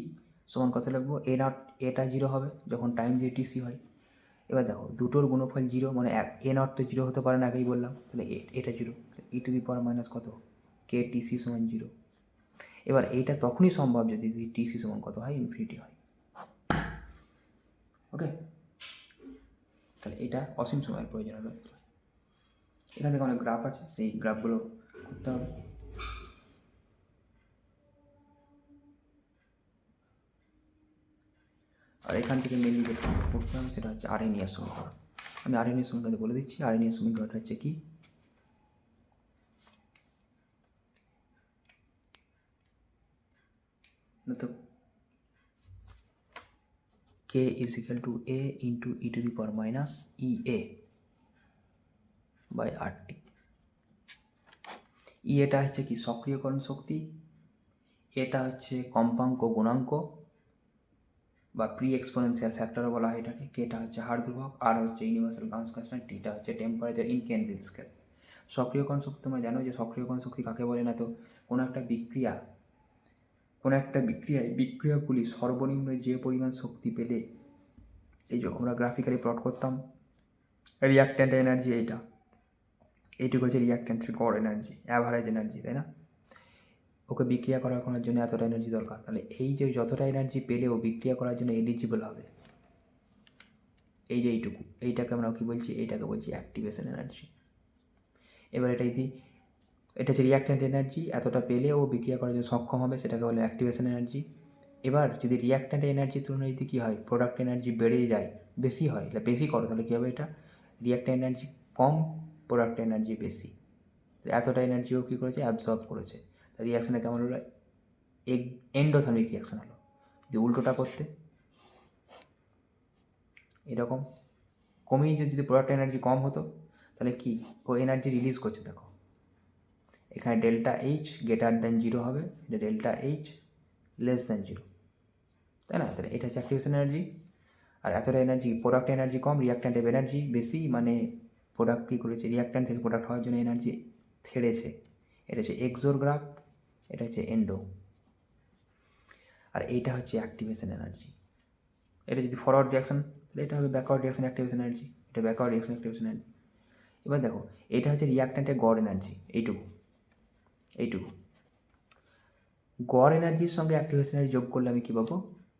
সমান কত লিখবো, a0 এটা 0 হবে যখন টাইম JTC হয়। এবার দেখো দুটোর গুণফল 0 মানে a0 তো 0 হতে পারে না, আগেই বললাম। তাহলে এটা 0, e⁻ কত, KTC সমান 0। এবার এইটা তখনই সম্ভব যদি TC সমান কত হয়, ইনফিনিটি হয়। ওকে, তাহলে এটা অসীম সময়ের প্রয়োজন হবে। এখান থেকে অনেক গ্রাফ আছে, সেই গ্রাফগুলো করতে হবে। আর এখান থেকে মেনলি যেটা পড়তে হবে সেটা হচ্ছে আরএনএর সমীকরণ। আমি আরএনএর সমীকরণ বলে দিচ্ছি। আরএনএর সমীকরণটা হচ্ছে কি, তো K is equal to A into e⁻ by RT। এটা হচ্ছে কি, সক্রিয়করণ শক্তি, এটা হচ্ছে কম্পাঙ্ক গুণাঙ্ক বা প্রি এক্সপোনেনশিয়াল ফ্যাক্টর বলা হয় এটাকে। কেটা হচ্ছে হার ধ্রুবক, আর হচ্ছে ইউনিভার্সাল গাউস কনস্ট্যান্ট, টিটা হচ্ছে টেম্পারেচার ইন কেলভিন স্কেল। সক্রিয়করণ শক্তি তোমরা জানো যে সক্রিয়করণ শক্তি কাকে বলে না, তো কোনো একটা বিক্রিয়ায় বিক্রিয়াগুলি সর্বনিম্ন যে পরিমাণ শক্তি পেলে, এই যে আমরা গ্রাফিক্যালি প্লট করতাম রিয়াক্ট্যান্ট এনার্জি, এইটুকু হচ্ছে রিয়াক্ট্যান্টের গড় এনার্জি, অ্যাভারেজ এনার্জি, তাই না। ওকে বিক্রিয়া করার জন্য এতটা এনার্জি দরকার, তাহলে এই যে যতটা এনার্জি পেলেও বিক্রিয়া করার জন্য এলিজিবল হবে, এই যে এইটুকু, এইটাকে আমরা কী বলছি, এইটাকে বলছি অ্যাক্টিভেশন এনার্জি। এবার এটা হচ্ছে রিয়াক্ট্যান্ট এনার্জি, এতটা পেলে ও বিক্রিয়া করার জন্য সক্ষম হবে, সেটাকে বলে অ্যাক্টিভেশন এনার্জি। এবার যদি রিয়াক্ট্যান্ট এনার্জির তুলনায় যদি কী হয়, প্রোডাক্ট এনার্জি বেড়ে যায়, বেশি হয়, তাহলে বেশি করো, তাহলে কী হবে, এটা রিয়াক্ট্যান্ট এনার্জি কম, প্রোডাক্ট এনার্জি বেশি। তো এতটা এনার্জিও কী করেছে, অ্যাবজর্ব করেছে। তা রিয়াকশানে কেমন হলো, এন্ডোথার্মিক রিয়াকশান হলো। যদি উল্টোটা করতে এরকম কমেই যদি প্রোডাক্ট এনার্জি কম হতো, তাহলে কি ও এনার্জি রিলিজ করছে, দেখো এখানে ডেল্টা এইচ গ্রেটার দ্যান 0 হবে, এটা ডেল্টা এইচ লেস দ্যান 0, তাই না। তাহলে এটা হচ্ছে অ্যাক্টিভেশন এনার্জি। আর এতটা এনার্জি, প্রোডাক্ট এনার্জি কম, রিয়াক্ট্যান্ট এনার্জি বেশি, মানে প্রোডাক্ট কী করেছে, রিয়াক্ট্যান্ট থেকে প্রোডাক্ট হওয়ার জন্য এনার্জি ছেড়েছে। এটা হচ্ছে এক্সোর গ্রাফ, এটা হচ্ছে এন্ডো। আর এইটা হচ্ছে অ্যাক্টিভেশন এনার্জি। এটা যদি ফরওয়ার্ড রিয়াকশন, তাহলে এটা হবে ব্যাকওয়ার্ড রিয়াকশন অ্যাক্টিভেশন এনার্জি, এটা ব্যাকওয়ার্ড রিয়াকশন অ্যাক্টিভেশন এনার্জি। এবার দেখো এটা হচ্ছে রিয়াক্ট্যান্টের গড় এনার্জি, এইটুকু গড় এনার্জির সঙ্গে অ্যাক্টিভেশন এনার্জি যোগ করলে আমি কী পাবো,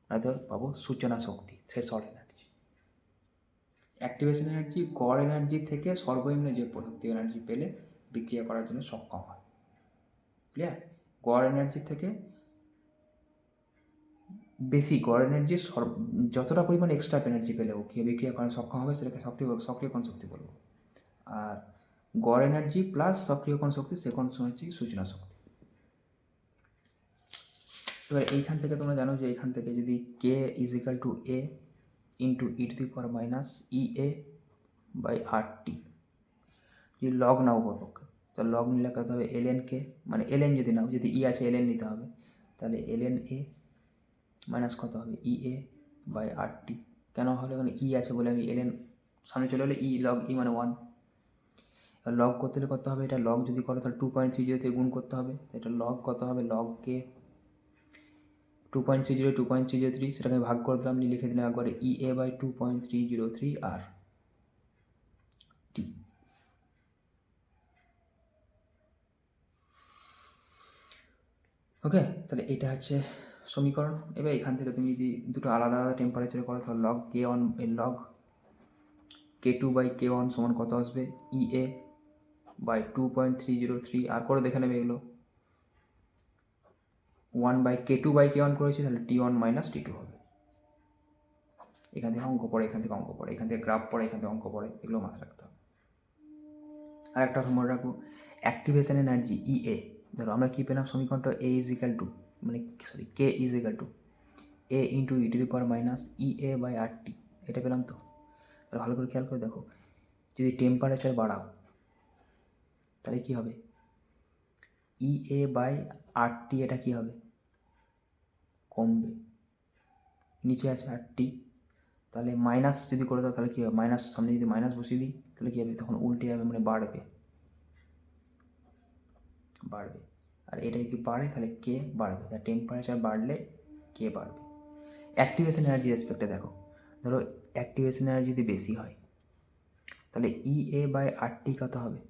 হয়তো পাবো সূচনা শক্তি, থ্রেশহোল্ড এনার্জি। অ্যাক্টিভেশন এনার্জি গড় এনার্জি থেকে সর্বনিম্ন যে প্রযুক্তি এনার্জি পেলে বিক্রিয়া করার জন্য সক্ষম হয়, ক্লিয়ার। গড় এনার্জি থেকে বেশি গড় এনার্জি যতটা পরিমাণ এক্সট্রা এনার্জি পেলেও কি বিক্রিয়া করা সক্ষম হবে সেটাকে সক্রিয়করণ শক্তি বলবো। আর গড় এনার্জি প্লাস সক্রিয়করণ শক্তি সেকন্ড হচ্ছে সূচনা শক্তি। এবার এইখান থেকে তোমরা জানো যে এইখান থেকে যদি K is equal to A into E to the power minus E A by R T, যদি লগ নাও পক্ষে, তো লগ নিলে কত হবে এলএন কে, মানে এলএন যদি নাও, যদি ই আছে এলএন নিতে হবে, তাহলে এলএন এ মাইনাস কত হবে ই এ বাই আর টি। কেন হলো, এখানে ই আছে বলে আমি এলএন সামনে চলে হলে ই লগ ই মানে 1। এবার লগ করতে হলে কত হবে, এটা লগ যদি করো তাহলে 2.30 থেকে গুণ করতে হবে, এটা লগ কত হবে লগ কে 2.30 সেটাকে আমি ভাগ করে দিলাম, নিয়ে লিখে দিলাম একবারে ই এ বাই 2.303 আর টি। ওকে, তাহলে এটা হচ্ছে সমীকরণ। এবার এখান থেকে তুমি যদি দুটো আলাদা আলাদা টেম্পারেচারে করো তাহলে log k one log k two by k one সমান কত আসবে ই এ বাই 2.303 আর করে দেখে নেবে এগুলো 1 by k two by k one করেছি, তাহলে t one minus t two হবে। এখান থেকে অঙ্ক পড়ে, এখান থেকে অঙ্ক পড়ে, এখান থেকে গ্রাফ পড়ে, এখান থেকে অঙ্ক পড়ে, এগুলো মাথায় রাখতে হবে। আর একটা কথা মনে রাখবো, অ্যাক্টিভেশন এনার্জি ই এ, ধরো আমরা কী পেলাম সমীকরণটা এ ইজ ইকাল টু, মানে sorry K is equal to A into E to the power minus E A by R T, এটা পেলাম তো। তাহলে ভালো করে খেয়াল করে দেখো, যদি টেম্পারেচার বাড়াও তাহলে কী হবে ই এ বাই আর টি, এটা কী হবে কমবে, নিচে আছে আর টি, তাহলে মাইনাস যদি করে দাও তাহলে কী হবে, মাইনাস সামনে যদি মাইনাস বসিয়ে দিই তাহলে কী হবে, তখন উল্টে যাবে, মানে বাড়বে। আর এটা যদি বাড়ে তাহলে কে বাড়বে, আর টেম্পারেচার বাড়লে কে বাড়বে। অ্যাক্টিভেশন এনার্জি রেসপেক্টে দেখো, ধরো অ্যাক্টিভেশন এনার্জি যদি বেশি হয় তাহলে ই এ বাই আর টি কত হবে,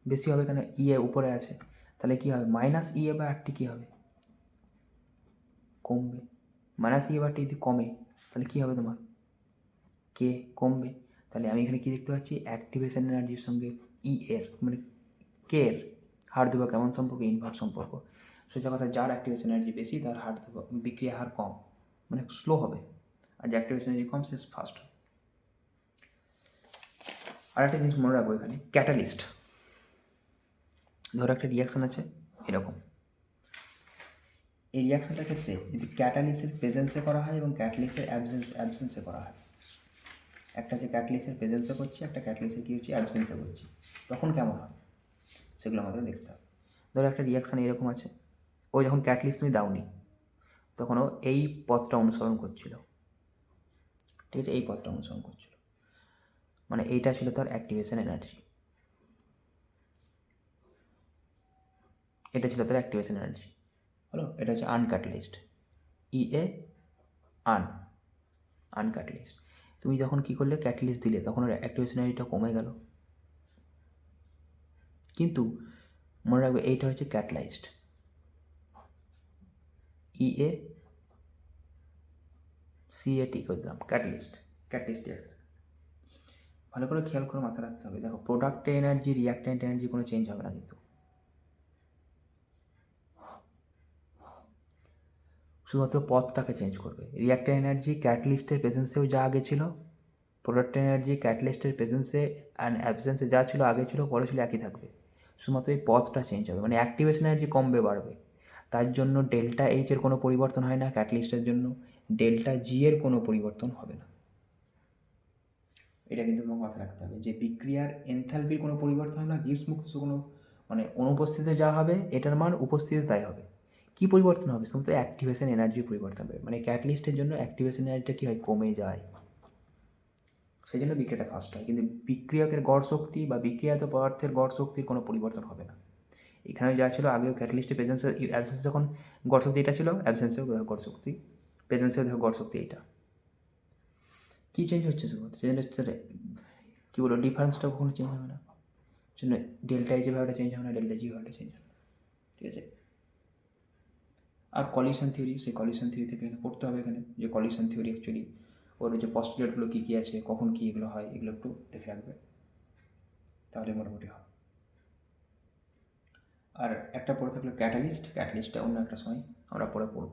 বেশি হবে, কেন ই এ উপরে আছে, তাহলে কী হবে minus E A by R টি কী হবে কমবে। Minus E A by R T যদি কমে তাহলে কী হবে তোমার কে কমবে। তাহলে আমি এখানে কী দেখতে পাচ্ছি, অ্যাক্টিভেশন এনার্জির সঙ্গে ই এর মানে কে এর হার দেবো কেমন সম্পর্ক, ইনভার্স সম্পর্ক। সোজা কথা, যার অ্যাক্টিভেশন এনার্জি বেশি তার হার দেবো বিক্রিয়া হার কম, মানে স্লো হবে, আর যে অ্যাক্টিভেশন এনার্জি কম সে ফাস্ট হবে। আর একটা জিনিস মনে রাখবো, এখানে ক্যাটালিস্ট, ধরো একটা রিয়াকশান আছে এরকম, এই রিয়াকশানটার ক্ষেত্রে যদি ক্যাটালিসের প্রেজেন্সে করা হয় এবং ক্যাটালিসের অ্যাবসেন্সে করা হয়, একটা হচ্ছে ক্যাটালিসের প্রেজেন্সে করছি, একটা ক্যাটালিসের কী হচ্ছে অ্যাবসেন্সে করছি, তখন কেমন হয় সেগুলো আমাদের দেখতে হবে। ধরো একটা রিয়াকশান এরকম আছে, ও যখন ক্যাটালিস্ট তুমি দাওনি তখন ও এই পথটা অনুসরণ করছিল, ঠিক আছে, এই পথটা অনুসরণ করছিল, মানে এইটা ছিল তার অ্যাক্টিভেশন এনার্জি, এটা ছিল তার অ্যাক্টিভেশন এনার্জি হলো। এটা হচ্ছে আনক্যাটালিস্ট ই এ আনক্যাটালিস্ট। তুমি যখন কী করলে ক্যাটালিস্ট দিলে তখন ওর অ্যাক্টিভেশন এনার্জিটা কমে গেল, কিন্তু মনে রাখবে এইটা হচ্ছে ক্যাটালাইজড ই এ সি এ টি করে দিলাম ক্যাটালিস্ট ভালো করে খেয়াল করে মাথায় রাখতে হবে। দেখো প্রোডাক্ট এনার্জি রিয়াক্ট্যান্ট এনার্জি কোনো চেঞ্জ হবে না, কিন্তু শুধুমাত্র পথটাকে চেঞ্জ করবে। রিয়াক্ট্যান্ট এনার্জি ক্যাটালিস্টের প্রেজেন্সেও যা আগে ছিল, প্রোডাক্ট এনার্জি ক্যাটালিস্টের প্রেজেন্সে অ্যান্ড অ্যাবসেন্সে যা ছিল আগে ছিল পরে ছিল একই থাকবে, শুধুমাত্র এই পথটা চেঞ্জ হবে, মানে অ্যাক্টিভেশন এনার্জি কমবে বাড়বে। তার জন্য ডেল্টা এইচ এর কোনো পরিবর্তন হয় না ক্যাটালিস্টের জন্য, ডেল্টা জি এর কোনো পরিবর্তন হবে না। এটা কিন্তু তোমাকে মাথায় রাখতে হবে যে বিক্রিয়ার এনথালপির কোনো পরিবর্তন হবে না, গিবস মুক্ত কোনো মানে অনুপস্থিতিতে যা হবে এটার মান উপস্থিতিতে তাই হবে। কী পরিবর্তন হবে, শুধু অ্যাক্টিভেশন এনার্জির পরিবর্তন হবে, মানে ক্যাটালিস্টের জন্য অ্যাক্টিভেশন এনার্জিটা কী হয় কমে যায়, সেই জন্য বিক্রিয়াটা ফাস্ট হয়। কিন্তু বিক্রিয়কের গড় শক্তি বা বিক্রিয়াত পদার্থের গড় শক্তির কোনো পরিবর্তন হবে না। এখানে যা ছিল আগেও ক্যাটালিস্টের প্রেজেন্সে অ্যাবসেন্সে যখন গড় শক্তি এটা ছিল, অ্যাবসেন্সেও গড় শক্তি, প্রেজেন্সেও দেখো গড় শক্তি এইটা। কী চেঞ্জ হচ্ছে শুধুমাত্র চেঞ্জ হচ্ছে কী বলো, ডিফারেন্সটা কখনো চেঞ্জ হবে না, জন্য ডেল্টা এইচ ভ্যালুটা চেঞ্জ হবে না, ডেল্টা জি ভ্যালুটা চেঞ্জ হবে না, ঠিক আছে। আর কলিউশন থিওরি, সেই কলিউশন থিওরি থেকে পড়তে হবে এখানে, যে কলিউশন থিওরি অ্যাকচুয়ালি ওর যে পস্টুলেটগুলো কী কী আছে, কখন কী এগুলো হয়, এগুলো একটু দেখে রাখবে, তাহলে মোটামুটি হয়। আর একটা পড়ে থাকলো ক্যাটালিস্টটা অন্য একটা সময় আমরা পরে পড়ব।